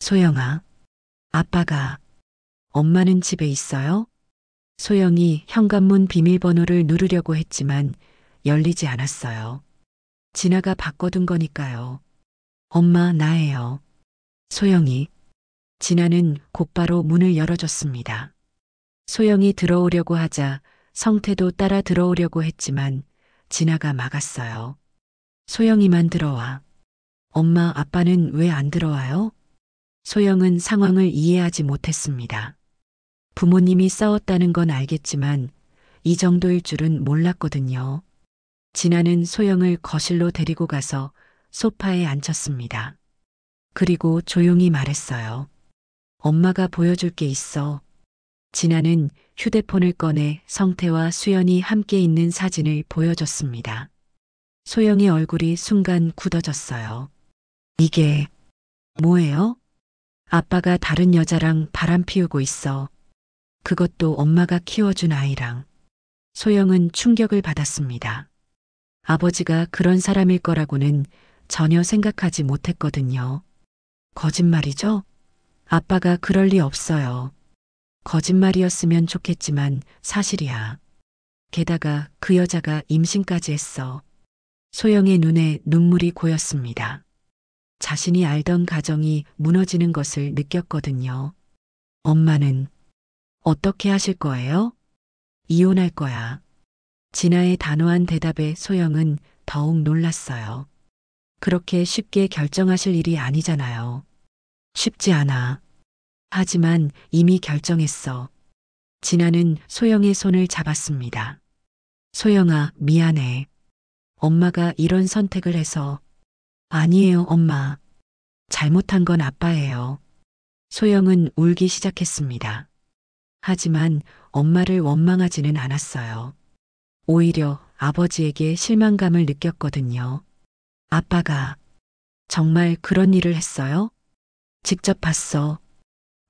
소영아, 아빠가, 엄마는 집에 있어요? 소영이 현관문 비밀번호를 누르려고 했지만 열리지 않았어요. 진아가 바꿔둔 거니까요. 엄마, 나예요. 소영이. 진아는 곧바로 문을 열어줬습니다. 소영이 들어오려고 하자 성태도 따라 들어오려고 했지만 진아가 막았어요. 소영이만 들어와. 엄마, 아빠는 왜 안 들어와요? 소영은 상황을 이해하지 못했습니다. 부모님이 싸웠다는 건 알겠지만 이 정도일 줄은 몰랐거든요. 진아는 소영을 거실로 데리고 가서 소파에 앉혔습니다. 그리고 조용히 말했어요. 엄마가 보여줄 게 있어. 진아는 휴대폰을 꺼내 성태와 수연이 함께 있는 사진을 보여줬습니다. 소영의 얼굴이 순간 굳어졌어요. 이게 뭐예요? 아빠가 다른 여자랑 바람 피우고 있어. 그것도 엄마가 키워준 아이랑. 소영은 충격을 받았습니다. 아버지가 그런 사람일 거라고는 전혀 생각하지 못했거든요. 거짓말이죠? 아빠가 그럴 리 없어요. 거짓말이었으면 좋겠지만 사실이야. 게다가 그 여자가 임신까지 했어. 소영의 눈에 눈물이 고였습니다. 자신이 알던 가정이 무너지는 것을 느꼈거든요. 엄마는 어떻게 하실 거예요? 이혼할 거야. 진아의 단호한 대답에 소영은 더욱 놀랐어요. 그렇게 쉽게 결정하실 일이 아니잖아요. 쉽지 않아. 하지만 이미 결정했어. 진아는 소영의 손을 잡았습니다. 소영아, 미안해. 엄마가 이런 선택을 해서. 아니에요, 엄마. 잘못한 건 아빠예요. 소영은 울기 시작했습니다. 하지만 엄마를 원망하지는 않았어요. 오히려 아버지에게 실망감을 느꼈거든요. 아빠가 정말 그런 일을 했어요? 직접 봤어.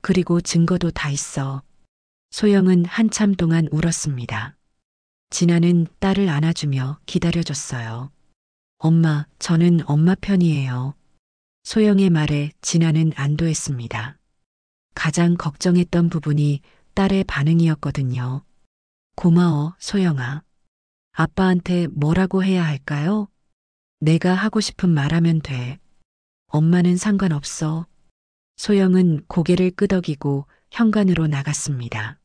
그리고 증거도 다 있어. 소영은 한참 동안 울었습니다. 진아는 딸을 안아주며 기다려줬어요. 엄마, 저는 엄마 편이에요. 소영의 말에 진아는 안도했습니다. 가장 걱정했던 부분이 딸의 반응이었거든요. 고마워, 소영아. 아빠한테 뭐라고 해야 할까요? 내가 하고 싶은 말하면 돼. 엄마는 상관없어. 소영은 고개를 끄덕이고 현관으로 나갔습니다.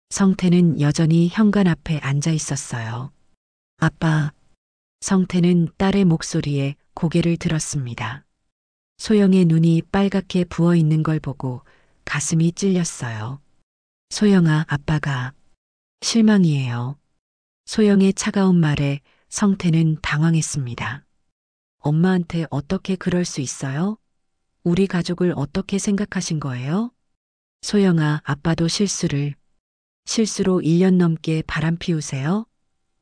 성태는 여전히 현관 앞에 앉아 있었어요. 아빠. 성태는 딸의 목소리에 고개를 들었습니다. 소영의 눈이 빨갛게 부어 있는 걸 보고 가슴이 찔렸어요. 소영아, 아빠가 실망이에요. 소영의 차가운 말에 성태는 당황했습니다. 엄마한테 어떻게 그럴 수 있어요? 우리 가족을 어떻게 생각하신 거예요? 소영아, 아빠도 실수로 1년 넘게 바람 피우세요?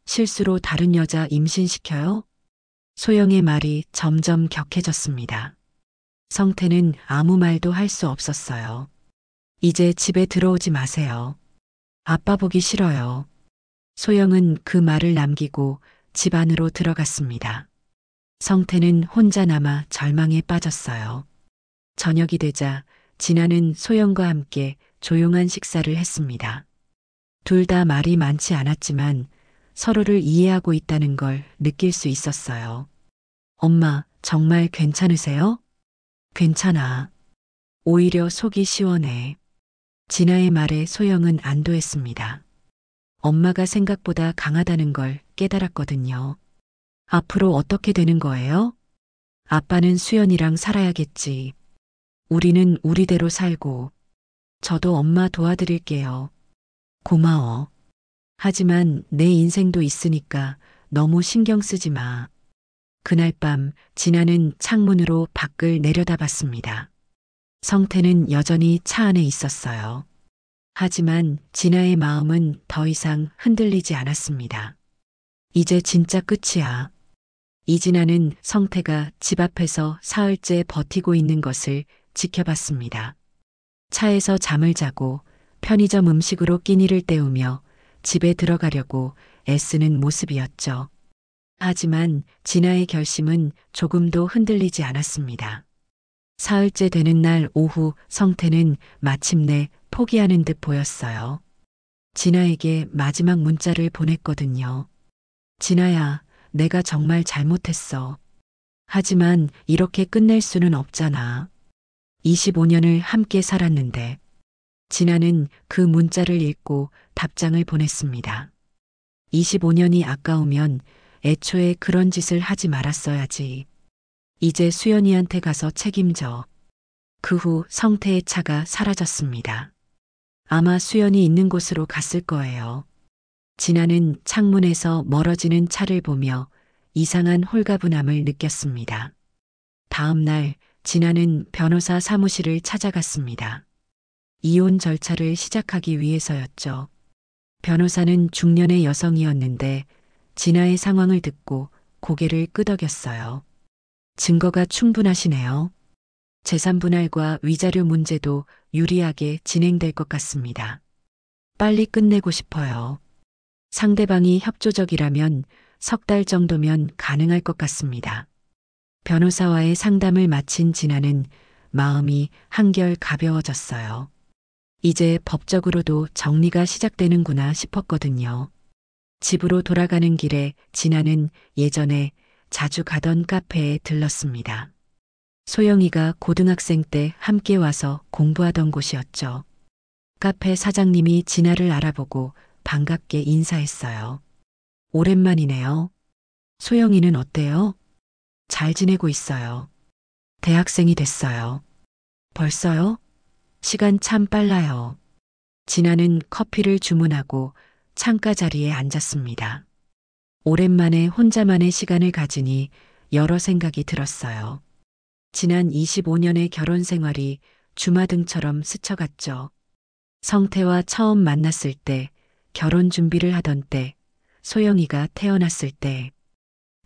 실수로 다른 여자 임신시켜요? 소영의 말이 점점 격해졌습니다. 성태는 아무 말도 할 수 없었어요. 이제 집에 들어오지 마세요. 아빠 보기 싫어요. 소영은 그 말을 남기고 집 안으로 들어갔습니다. 성태는 혼자 남아 절망에 빠졌어요. 저녁이 되자 진아는 소영과 함께 조용한 식사를 했습니다. 둘 다 말이 많지 않았지만 서로를 이해하고 있다는 걸 느낄 수 있었어요. 엄마, 정말 괜찮으세요? 괜찮아. 오히려 속이 시원해. 진아의 말에 소영은 안도했습니다. 엄마가 생각보다 강하다는 걸 깨달았거든요. 앞으로 어떻게 되는 거예요? 아빠는 수연이랑 살아야겠지. 우리는 우리대로 살고. 저도 엄마 도와드릴게요. 고마워. 하지만 내 인생도 있으니까 너무 신경 쓰지 마. 그날 밤 진아는 창문으로 밖을 내려다봤습니다. 성태는 여전히 차 안에 있었어요. 하지만 진아의 마음은 더 이상 흔들리지 않았습니다. 이제 진짜 끝이야. 이진아는 성태가 집 앞에서 사흘째 버티고 있는 것을 지켜봤습니다. 차에서 잠을 자고 편의점 음식으로 끼니를 때우며 집에 들어가려고 애쓰는 모습이었죠. 하지만 진아의 결심은 조금도 흔들리지 않았습니다. 사흘째 되는 날 오후 성태는 마침내 포기하는 듯 보였어요. 진아에게 마지막 문자를 보냈거든요. 진아야, 내가 정말 잘못했어. 하지만 이렇게 끝낼 수는 없잖아. 25년을 함께 살았는데. 진아는 그 문자를 읽고 답장을 보냈습니다. 25년이 아까우면 애초에 그런 짓을 하지 말았어야지. 이제 수연이한테 가서 책임져. 그 후 성태의 차가 사라졌습니다. 아마 수연이 있는 곳으로 갔을 거예요. 진아는 창문에서 멀어지는 차를 보며 이상한 홀가분함을 느꼈습니다. 다음 날 진아는 변호사 사무실을 찾아갔습니다. 이혼 절차를 시작하기 위해서였죠. 변호사는 중년의 여성이었는데 진아의 상황을 듣고 고개를 끄덕였어요. 증거가 충분하시네요. 재산 분할과 위자료 문제도 유리하게 진행될 것 같습니다. 빨리 끝내고 싶어요. 상대방이 협조적이라면 석 달 정도면 가능할 것 같습니다. 변호사와의 상담을 마친 진아는 마음이 한결 가벼워졌어요. 이제 법적으로도 정리가 시작되는구나 싶었거든요. 집으로 돌아가는 길에 진아는 예전에 자주 가던 카페에 들렀습니다. 소영이가 고등학생 때 함께 와서 공부하던 곳이었죠. 카페 사장님이 진아를 알아보고 반갑게 인사했어요. 오랜만이네요. 소영이는 어때요? 잘 지내고 있어요. 대학생이 됐어요. 벌써요? 시간 참 빨라요. 진아는 커피를 주문하고 창가 자리에 앉았습니다. 오랜만에 혼자만의 시간을 가지니 여러 생각이 들었어요. 지난 25년의 결혼 생활이 주마등처럼 스쳐갔죠. 성태와 처음 만났을 때, 결혼 준비를 하던 때, 소영이가 태어났을 때,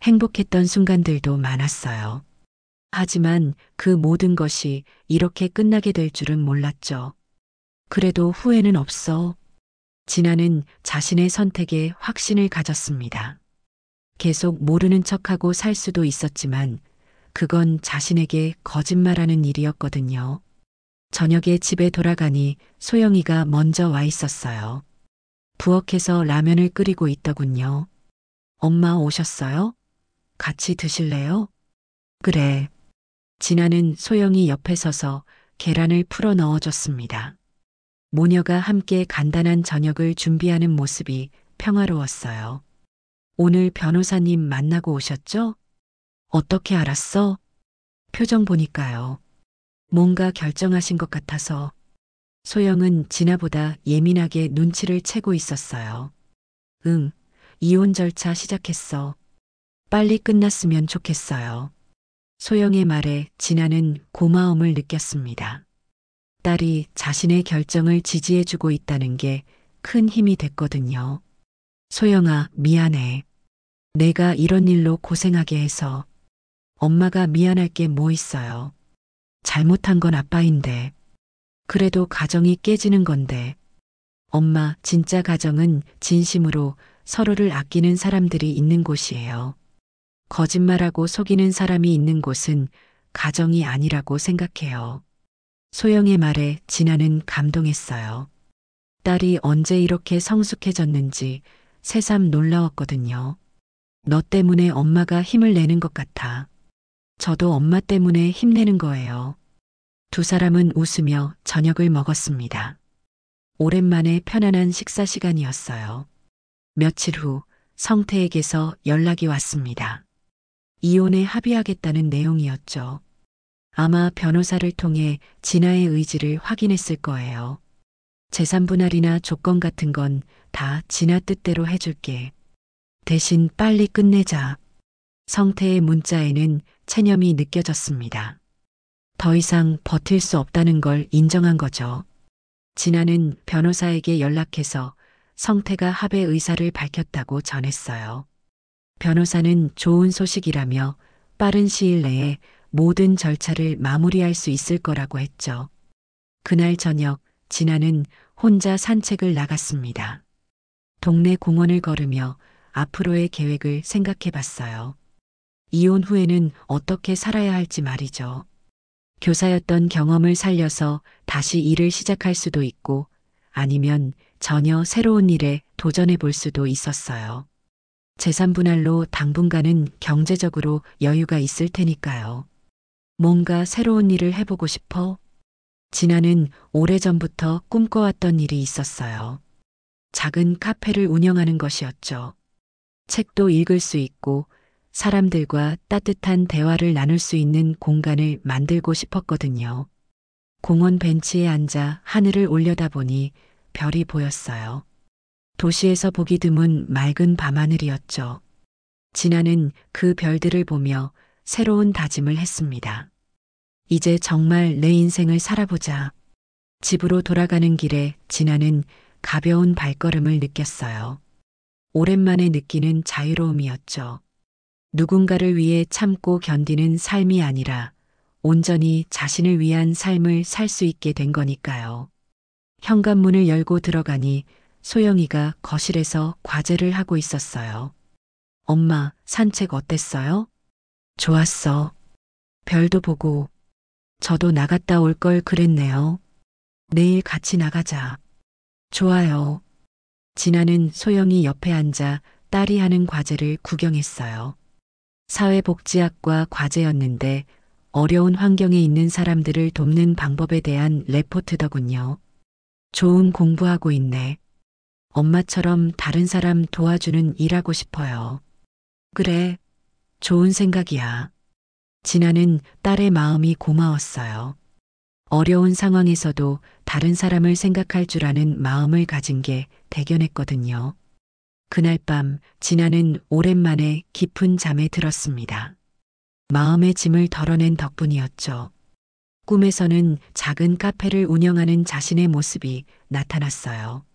행복했던 순간들도 많았어요. 하지만 그 모든 것이 이렇게 끝나게 될 줄은 몰랐죠. 그래도 후회는 없어. 진아는 자신의 선택에 확신을 가졌습니다. 계속 모르는 척하고 살 수도 있었지만 그건 자신에게 거짓말하는 일이었거든요. 저녁에 집에 돌아가니 소영이가 먼저 와 있었어요. 부엌에서 라면을 끓이고 있더군요. 엄마 오셨어요? 같이 드실래요? 그래. 진아는 소영이 옆에 서서 계란을 풀어 넣어줬습니다. 모녀가 함께 간단한 저녁을 준비하는 모습이 평화로웠어요. 오늘 변호사님 만나고 오셨죠? 어떻게 알았어? 표정 보니까요. 뭔가 결정하신 것 같아서. 소영은 진아보다 예민하게 눈치를 채고 있었어요. 응, 이혼 절차 시작했어. 빨리 끝났으면 좋겠어요. 소영의 말에 진아는 고마움을 느꼈습니다. 딸이 자신의 결정을 지지해주고 있다는 게 큰 힘이 됐거든요. 소영아, 미안해. 내가 이런 일로 고생하게 해서. 엄마가 미안할 게 뭐 있어요. 잘못한 건 아빠인데. 그래도 가정이 깨지는 건데. 엄마, 진짜 가정은 진심으로 서로를 아끼는 사람들이 있는 곳이에요. 거짓말하고 속이는 사람이 있는 곳은 가정이 아니라고 생각해요. 소영의 말에 진아는 감동했어요. 딸이 언제 이렇게 성숙해졌는지 새삼 놀라웠거든요. 너 때문에 엄마가 힘을 내는 것 같아. 저도 엄마 때문에 힘내는 거예요. 두 사람은 웃으며 저녁을 먹었습니다. 오랜만에 편안한 식사 시간이었어요. 며칠 후 성태에게서 연락이 왔습니다. 이혼에 합의하겠다는 내용이었죠. 아마 변호사를 통해 진아의 의지를 확인했을 거예요. 재산 분할이나 조건 같은 건 다 진아 뜻대로 해줄게. 대신 빨리 끝내자. 성태의 문자에는 체념이 느껴졌습니다. 더 이상 버틸 수 없다는 걸 인정한 거죠. 진아는 변호사에게 연락해서 성태가 합의 의사를 밝혔다고 전했어요. 변호사는 좋은 소식이라며 빠른 시일 내에 모든 절차를 마무리할 수 있을 거라고 했죠. 그날 저녁 진아는 혼자 산책을 나갔습니다. 동네 공원을 걸으며 앞으로의 계획을 생각해 봤어요. 이혼 후에는 어떻게 살아야 할지 말이죠. 교사였던 경험을 살려서 다시 일을 시작할 수도 있고 아니면 전혀 새로운 일에 도전해 볼 수도 있었어요. 재산 분할로 당분간은 경제적으로 여유가 있을 테니까요. 뭔가 새로운 일을 해보고 싶어? 진아는 오래전부터 꿈꿔왔던 일이 있었어요. 작은 카페를 운영하는 것이었죠. 책도 읽을 수 있고 사람들과 따뜻한 대화를 나눌 수 있는 공간을 만들고 싶었거든요. 공원 벤치에 앉아 하늘을 올려다보니 별이 보였어요. 도시에서 보기 드문 맑은 밤하늘이었죠. 진아는 그 별들을 보며 새로운 다짐을 했습니다. 이제 정말 내 인생을 살아보자. 집으로 돌아가는 길에 진아는 가벼운 발걸음을 느꼈어요. 오랜만에 느끼는 자유로움이었죠. 누군가를 위해 참고 견디는 삶이 아니라 온전히 자신을 위한 삶을 살 수 있게 된 거니까요. 현관문을 열고 들어가니 소영이가 거실에서 과제를 하고 있었어요. 엄마, 산책 어땠어요? 좋았어. 별도 보고. 저도 나갔다 올 걸 그랬네요. 내일 같이 나가자. 좋아요. 진아는 소영이 옆에 앉아 딸이 하는 과제를 구경했어요. 사회복지학과 과제였는데 어려운 환경에 있는 사람들을 돕는 방법에 대한 레포트더군요. 좋은 공부하고 있네. 엄마처럼 다른 사람 도와주는 일하고 싶어요. 그래, 좋은 생각이야. 진아는 딸의 마음이 고마웠어요. 어려운 상황에서도 다른 사람을 생각할 줄 아는 마음을 가진 게 대견했거든요. 그날 밤 진아는 오랜만에 깊은 잠에 들었습니다. 마음의 짐을 덜어낸 덕분이었죠. 꿈에서는 작은 카페를 운영하는 자신의 모습이 나타났어요.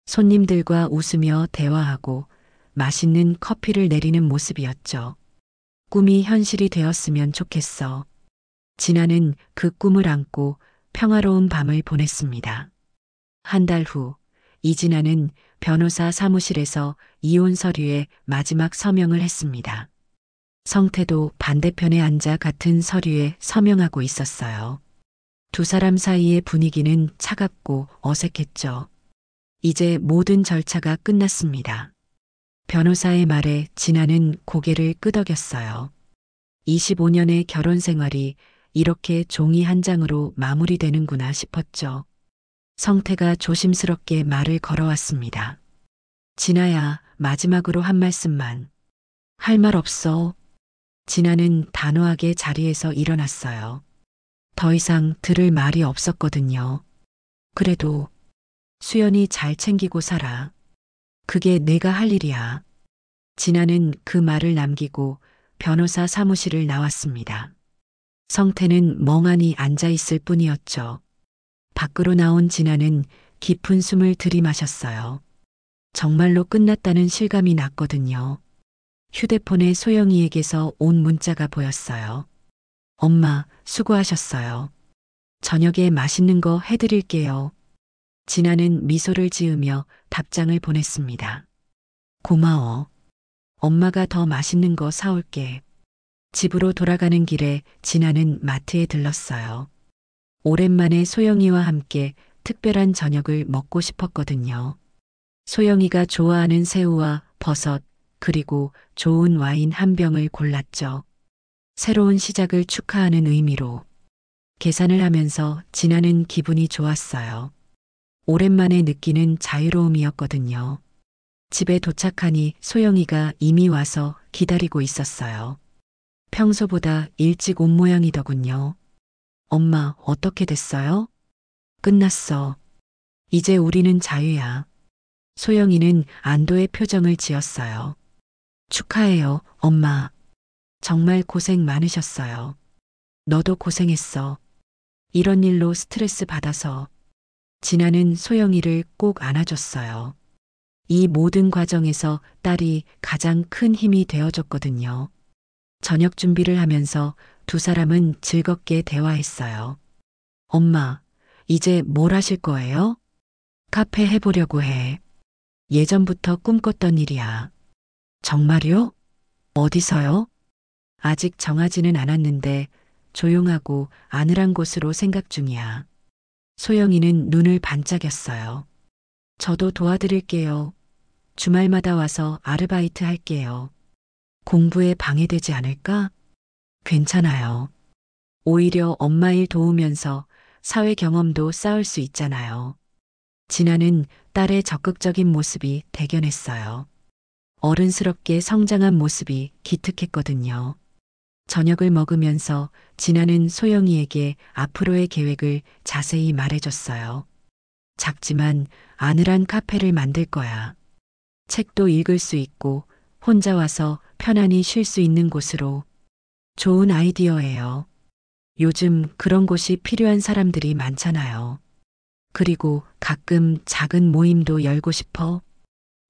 손님들과 웃으며 대화하고 맛있는 커피를 내리는 모습이었죠. 꿈이 현실이 되었으면 좋겠어. 진아는 그 꿈을 안고 평화로운 밤을 보냈습니다. 한 달 후, 이진아는 변호사 사무실에서 이혼 서류에 마지막 서명을 했습니다. 성태도 반대편에 앉아 같은 서류에 서명하고 있었어요. 두 사람 사이의 분위기는 차갑고 어색했죠. 이제 모든 절차가 끝났습니다. 변호사의 말에 진아는 고개를 끄덕였어요. 25년의 결혼 생활이 이렇게 종이 한 장으로 마무리되는구나 싶었죠. 성태가 조심스럽게 말을 걸어왔습니다. 진아야, 마지막으로 한 말씀만. 할 말 없어. 진아는 단호하게 자리에서 일어났어요. 더 이상 들을 말이 없었거든요. 그래도 수연이 잘 챙기고 살아. 그게 내가 할 일이야. 진아는 그 말을 남기고 변호사 사무실을 나왔습니다. 성태는 멍하니 앉아 있을 뿐이었죠. 밖으로 나온 진아는 깊은 숨을 들이마셨어요. 정말로 끝났다는 실감이 났거든요. 휴대폰에 소영이에게서 온 문자가 보였어요. 엄마, 수고하셨어요. 저녁에 맛있는 거 해드릴게요. 진아는 미소를 지으며 답장을 보냈습니다. 고마워. 엄마가 더 맛있는 거 사올게. 집으로 돌아가는 길에 진아는 마트에 들렀어요. 오랜만에 소영이와 함께 특별한 저녁을 먹고 싶었거든요. 소영이가 좋아하는 새우와 버섯, 그리고 좋은 와인 한 병을 골랐죠. 새로운 시작을 축하하는 의미로. 계산을 하면서 진아는 기분이 좋았어요. 오랜만에 느끼는 자유로움이었거든요. 집에 도착하니 소영이가 이미 와서 기다리고 있었어요. 평소보다 일찍 온 모양이더군요. 엄마, 어떻게 됐어요? 끝났어. 이제 우리는 자유야. 소영이는 안도의 표정을 지었어요. 축하해요, 엄마. 정말 고생 많으셨어요. 너도 고생했어. 이런 일로 스트레스 받아서. 진아는 소영이를 꼭 안아줬어요. 이 모든 과정에서 딸이 가장 큰 힘이 되어줬거든요. 저녁 준비를 하면서 두 사람은 즐겁게 대화했어요. 엄마, 이제 뭘 하실 거예요? 카페 해보려고 해. 예전부터 꿈꿨던 일이야. 정말요? 어디서요? 아직 정하지는 않았는데 조용하고 아늑한 곳으로 생각 중이야. 소영이는 눈을 반짝였어요. 저도 도와드릴게요. 주말마다 와서 아르바이트 할게요. 공부에 방해되지 않을까? 괜찮아요. 오히려 엄마 일 도우면서 사회 경험도 쌓을 수 있잖아요. 진아는 딸의 적극적인 모습이 대견했어요. 어른스럽게 성장한 모습이 기특했거든요. 저녁을 먹으면서 진아는 소영이에게 앞으로의 계획을 자세히 말해줬어요. 작지만 아늑한 카페를 만들 거야. 책도 읽을 수 있고 혼자 와서 편안히 쉴 수 있는 곳으로. 좋은 아이디어예요. 요즘 그런 곳이 필요한 사람들이 많잖아요. 그리고 가끔 작은 모임도 열고 싶어.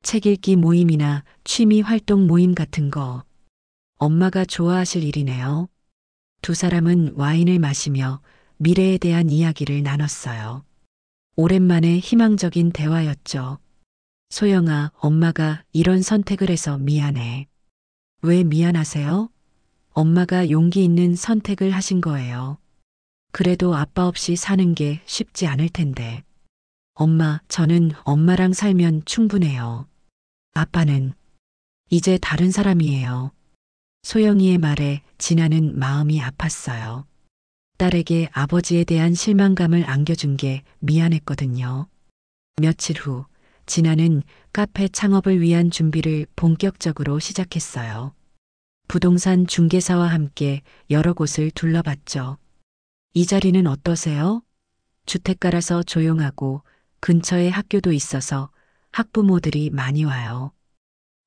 책 읽기 모임이나 취미 활동 모임 같은 거. 엄마가 좋아하실 일이네요. 두 사람은 와인을 마시며 미래에 대한 이야기를 나눴어요. 오랜만에 희망적인 대화였죠. 소영아, 엄마가 이런 선택을 해서 미안해. 왜 미안하세요? 엄마가 용기 있는 선택을 하신 거예요. 그래도 아빠 없이 사는 게 쉽지 않을 텐데. 엄마, 저는 엄마랑 살면 충분해요. 아빠는 이제 다른 사람이에요. 소영이의 말에 진아는 마음이 아팠어요. 딸에게 아버지에 대한 실망감을 안겨준 게 미안했거든요. 며칠 후 진아는 카페 창업을 위한 준비를 본격적으로 시작했어요. 부동산 중개사와 함께 여러 곳을 둘러봤죠. 이 자리는 어떠세요? 주택가라서 조용하고 근처에 학교도 있어서 학부모들이 많이 와요.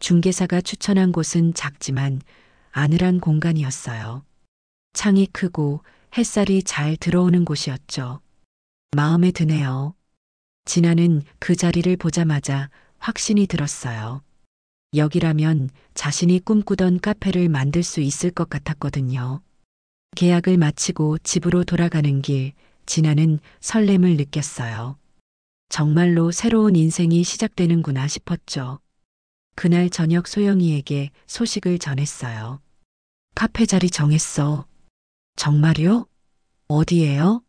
중개사가 추천한 곳은 작지만 아늑한 공간이었어요. 창이 크고 햇살이 잘 들어오는 곳이었죠. 마음에 드네요. 진아는 그 자리를 보자마자 확신이 들었어요. 여기라면 자신이 꿈꾸던 카페를 만들 수 있을 것 같았거든요. 계약을 마치고 집으로 돌아가는 길, 진아는 설렘을 느꼈어요. 정말로 새로운 인생이 시작되는구나 싶었죠. 그날 저녁 소영이에게 소식을 전했어요. 카페 자리 정했어. 정말요? 어디예요?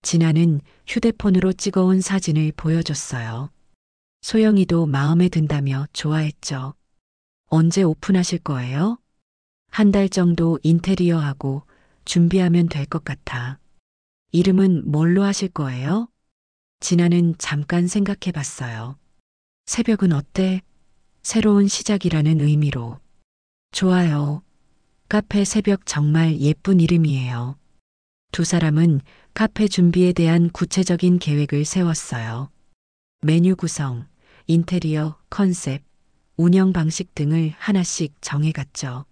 진아는 휴대폰으로 찍어온 사진을 보여줬어요. 소영이도 마음에 든다며 좋아했죠. 언제 오픈하실 거예요? 한 달 정도 인테리어하고 준비하면 될 것 같아. 이름은 뭘로 하실 거예요? 진아는 잠깐 생각해 봤어요. 새벽은 어때? 새로운 시작이라는 의미로. 좋아요. 카페 새벽 정말 예쁜 이름이에요. 두 사람은 카페 준비에 대한 구체적인 계획을 세웠어요. 메뉴 구성, 인테리어, 컨셉, 운영 방식 등을 하나씩 정해갔죠.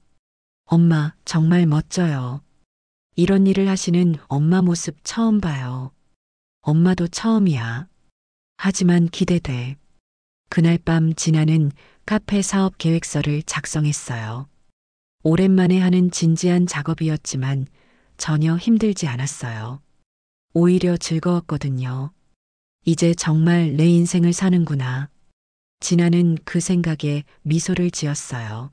엄마, 정말 멋져요. 이런 일을 하시는 엄마 모습 처음 봐요. 엄마도 처음이야. 하지만 기대돼. 그날 밤 진아는 카페 사업 계획서를 작성했어요. 오랜만에 하는 진지한 작업이었지만 전혀 힘들지 않았어요. 오히려 즐거웠거든요. 이제 정말 내 인생을 사는구나. 진아는 그 생각에 미소를 지었어요.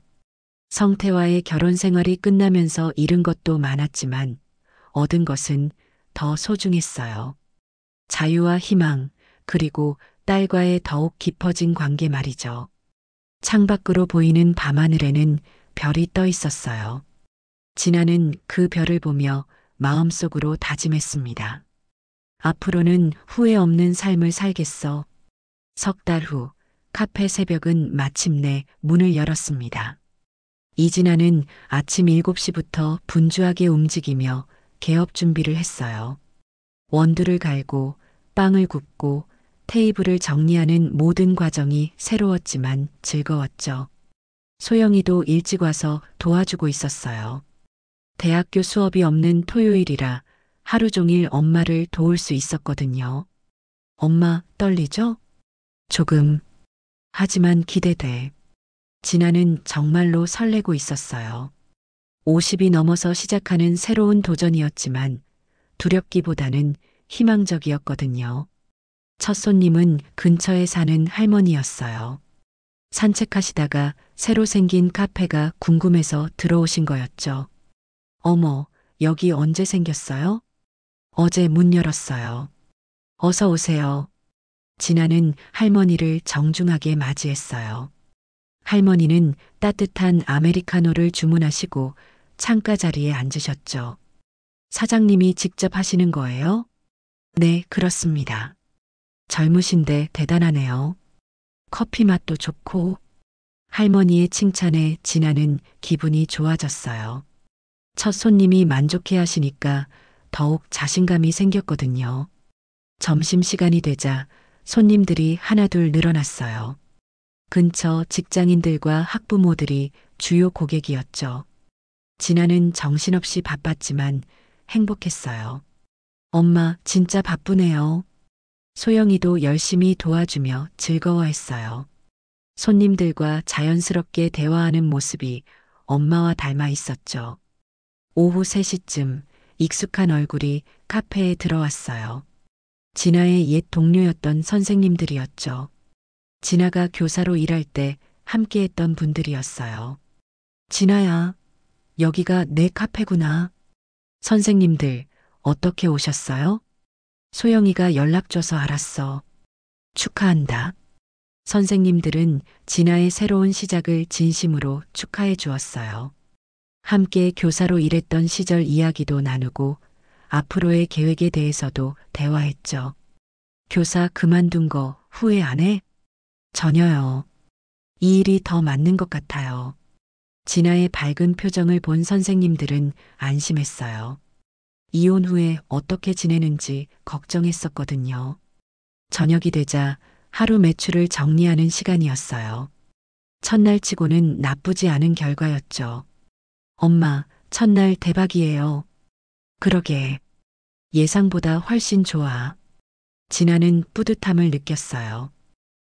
성태와의 결혼 생활이 끝나면서 잃은 것도 많았지만 얻은 것은 더 소중했어요. 자유와 희망, 그리고 딸과의 더욱 깊어진 관계 말이죠. 창밖으로 보이는 밤하늘에는 별이 떠 있었어요. 진아는 그 별을 보며 마음속으로 다짐했습니다. 앞으로는 후회 없는 삶을 살겠어. 석 달 후 카페 새벽은 마침내 문을 열었습니다. 이진아는 아침 7시부터 분주하게 움직이며 개업 준비를 했어요. 원두를 갈고 빵을 굽고 테이블을 정리하는 모든 과정이 새로웠지만 즐거웠죠. 소영이도 일찍 와서 도와주고 있었어요. 대학교 수업이 없는 토요일이라 하루 종일 엄마를 도울 수 있었거든요. 엄마, 떨리죠? 조금. 하지만 기대돼. 진아는 정말로 설레고 있었어요. 50이 넘어서 시작하는 새로운 도전이었지만 두렵기보다는 희망적이었거든요. 첫 손님은 근처에 사는 할머니였어요. 산책하시다가 새로 생긴 카페가 궁금해서 들어오신 거였죠. 어머, 여기 언제 생겼어요? 어제 문 열었어요. 어서 오세요. 진아는 할머니를 정중하게 맞이했어요. 할머니는 따뜻한 아메리카노를 주문하시고 창가 자리에 앉으셨죠. 사장님이 직접 하시는 거예요? 네, 그렇습니다. 젊으신데 대단하네요. 커피 맛도 좋고. 할머니의 칭찬에 진아는 기분이 좋아졌어요. 첫 손님이 만족해 하시니까 더욱 자신감이 생겼거든요. 점심시간이 되자 손님들이 하나둘 늘어났어요. 근처 직장인들과 학부모들이 주요 고객이었죠. 진아는 정신없이 바빴지만 행복했어요. 엄마, 진짜 바쁘네요. 소영이도 열심히 도와주며 즐거워했어요. 손님들과 자연스럽게 대화하는 모습이 엄마와 닮아 있었죠. 오후 3시쯤 익숙한 얼굴이 카페에 들어왔어요. 진아의 옛 동료였던 선생님들이었죠. 진아가 교사로 일할 때 함께했던 분들이었어요. 진아야, 여기가 내 카페구나. 선생님들, 어떻게 오셨어요? 소영이가 연락 줘서 알았어. 축하한다. 선생님들은 진아의 새로운 시작을 진심으로 축하해 주었어요. 함께 교사로 일했던 시절 이야기도 나누고 앞으로의 계획에 대해서도 대화했죠. 교사 그만둔 거 후회 안 해? 전혀요. 이 일이 더 맞는 것 같아요. 진아의 밝은 표정을 본 선생님들은 안심했어요. 이혼 후에 어떻게 지내는지 걱정했었거든요. 저녁이 되자 하루 매출을 정리하는 시간이었어요. 첫날 치고는 나쁘지 않은 결과였죠. 엄마, 첫날 대박이에요. 그러게. 예상보다 훨씬 좋아. 진아는 뿌듯함을 느꼈어요.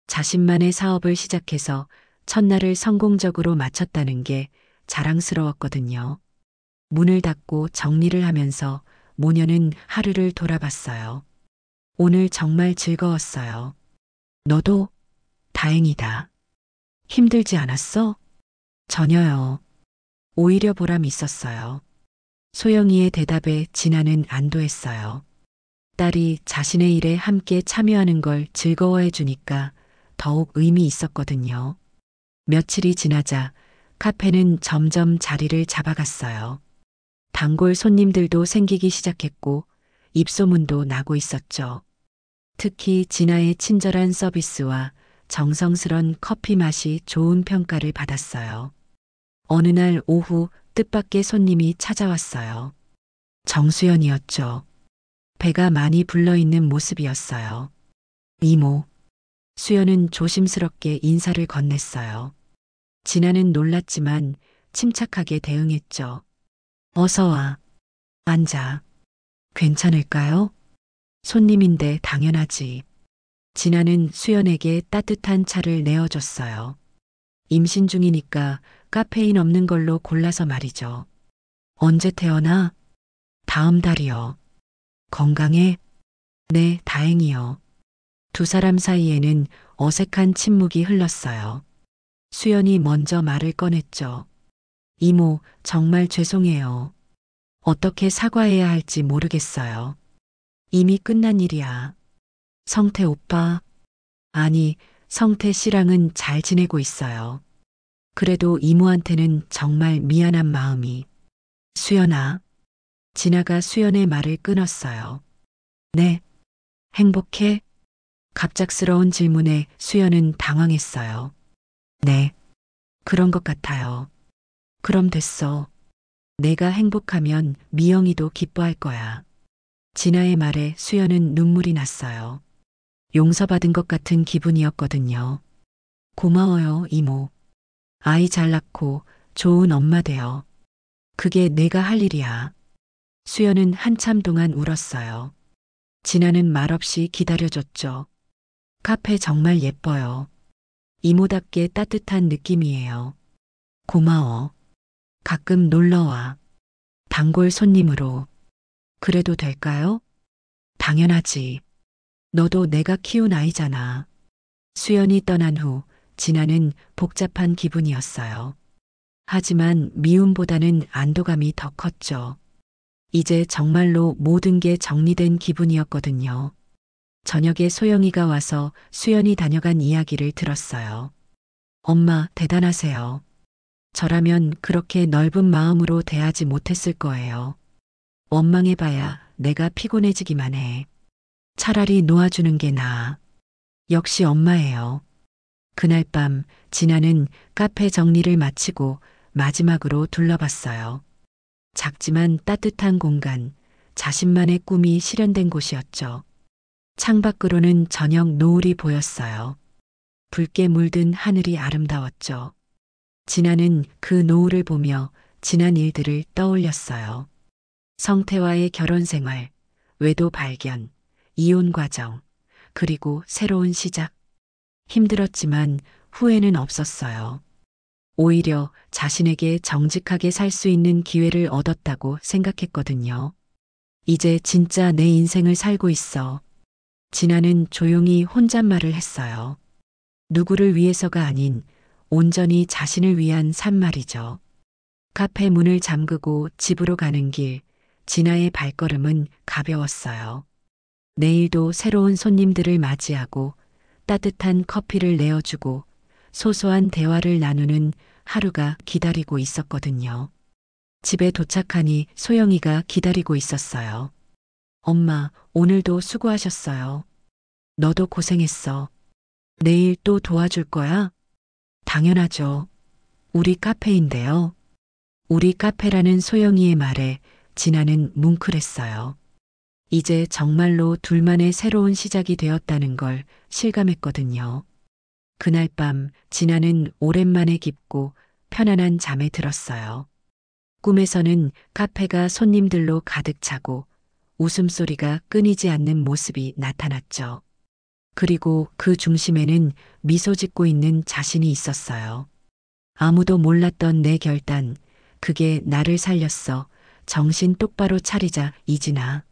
자신만의 사업을 시작해서 첫날을 성공적으로 마쳤다는 게 자랑스러웠거든요. 문을 닫고 정리를 하면서 모녀는 하루를 돌아봤어요. 오늘 정말 즐거웠어요. 너도? 다행이다. 힘들지 않았어? 전혀요. 오히려 보람 있었어요. 소영이의 대답에 진아는 안도했어요. 딸이 자신의 일에 함께 참여하는 걸 즐거워해 주니까 더욱 의미 있었거든요. 며칠이 지나자 카페는 점점 자리를 잡아갔어요. 단골 손님들도 생기기 시작했고 입소문도 나고 있었죠. 특히 진아의 친절한 서비스와 정성스런 커피 맛이 좋은 평가를 받았어요. 어느 날 오후 뜻밖의 손님이 찾아왔어요. 정수연이었죠. 배가 많이 불러있는 모습이었어요. 이모. 수연은 조심스럽게 인사를 건넸어요. 진아는 놀랐지만 침착하게 대응했죠. 어서 와. 앉아. 괜찮을까요? 손님인데 당연하지. 진아는 수연에게 따뜻한 차를 내어줬어요. 임신 중이니까 카페인 없는 걸로 골라서 말이죠. 언제 태어나? 다음 달이요. 건강해? 네, 다행이요. 두 사람 사이에는 어색한 침묵이 흘렀어요. 수연이 먼저 말을 꺼냈죠. 이모, 정말 죄송해요. 어떻게 사과해야 할지 모르겠어요. 이미 끝난 일이야. 성태 오빠. 아니, 성태 씨랑은 잘 지내고 있어요. 그래도 이모한테는 정말 미안한 마음이. 수연아. 진아가 수연의 말을 끊었어요. 네. 행복해? 갑작스러운 질문에 수연은 당황했어요. 네. 그런 것 같아요. 그럼 됐어. 내가 행복하면 미영이도 기뻐할 거야. 진아의 말에 수연은 눈물이 났어요. 용서받은 것 같은 기분이었거든요. 고마워요, 이모. 아이 잘 낳고 좋은 엄마 되어. 그게 내가 할 일이야. 수연은 한참 동안 울었어요. 진아는 말없이 기다려줬죠. 카페 정말 예뻐요. 이모답게 따뜻한 느낌이에요. 고마워. 가끔 놀러와. 단골 손님으로. 그래도 될까요? 당연하지. 너도 내가 키운 아이잖아. 수연이 떠난 후 진아는 복잡한 기분이었어요. 하지만 미움보다는 안도감이 더 컸죠. 이제 정말로 모든 게 정리된 기분이었거든요. 저녁에 소영이가 와서 수연이 다녀간 이야기를 들었어요. 엄마, 대단하세요. 저라면 그렇게 넓은 마음으로 대하지 못했을 거예요. 원망해봐야 내가 피곤해지기만 해. 차라리 놓아주는 게 나아. 역시 엄마예요. 그날 밤 진아는 카페 정리를 마치고 마지막으로 둘러봤어요. 작지만 따뜻한 공간, 자신만의 꿈이 실현된 곳이었죠. 창밖으로는 저녁 노을이 보였어요. 붉게 물든 하늘이 아름다웠죠. 진아는 그 노을을 보며 지난 일들을 떠올렸어요. 성태와의 결혼 생활, 외도 발견, 이혼 과정, 그리고 새로운 시작. 힘들었지만 후회는 없었어요. 오히려 자신에게 정직하게 살 수 있는 기회를 얻었다고 생각했거든요. 이제 진짜 내 인생을 살고 있어. 진아는 조용히 혼잣말을 했어요. 누구를 위해서가 아닌 온전히 자신을 위한 삶말이죠. 카페 문을 잠그고 집으로 가는 길, 진아의 발걸음은 가벼웠어요. 내일도 새로운 손님들을 맞이하고 따뜻한 커피를 내어주고 소소한 대화를 나누는 하루가 기다리고 있었거든요. 집에 도착하니 소영이가 기다리고 있었어요. 엄마, 오늘도 수고하셨어요. 너도 고생했어. 내일 또 도와줄 거야? 당연하죠. 우리 카페인데요. 우리 카페라는 소영이의 말에 진아는 뭉클했어요. 이제 정말로 둘만의 새로운 시작이 되었다는 걸 실감했거든요. 그날 밤 진아는 오랜만에 깊고 편안한 잠에 들었어요. 꿈에서는 카페가 손님들로 가득 차고 웃음소리가 끊이지 않는 모습이 나타났죠. 그리고 그 중심에는 미소 짓고 있는 자신이 있었어요. 아무도 몰랐던 내 결단, 그게 나를 살렸어. 정신 똑바로 차리자, 이진아.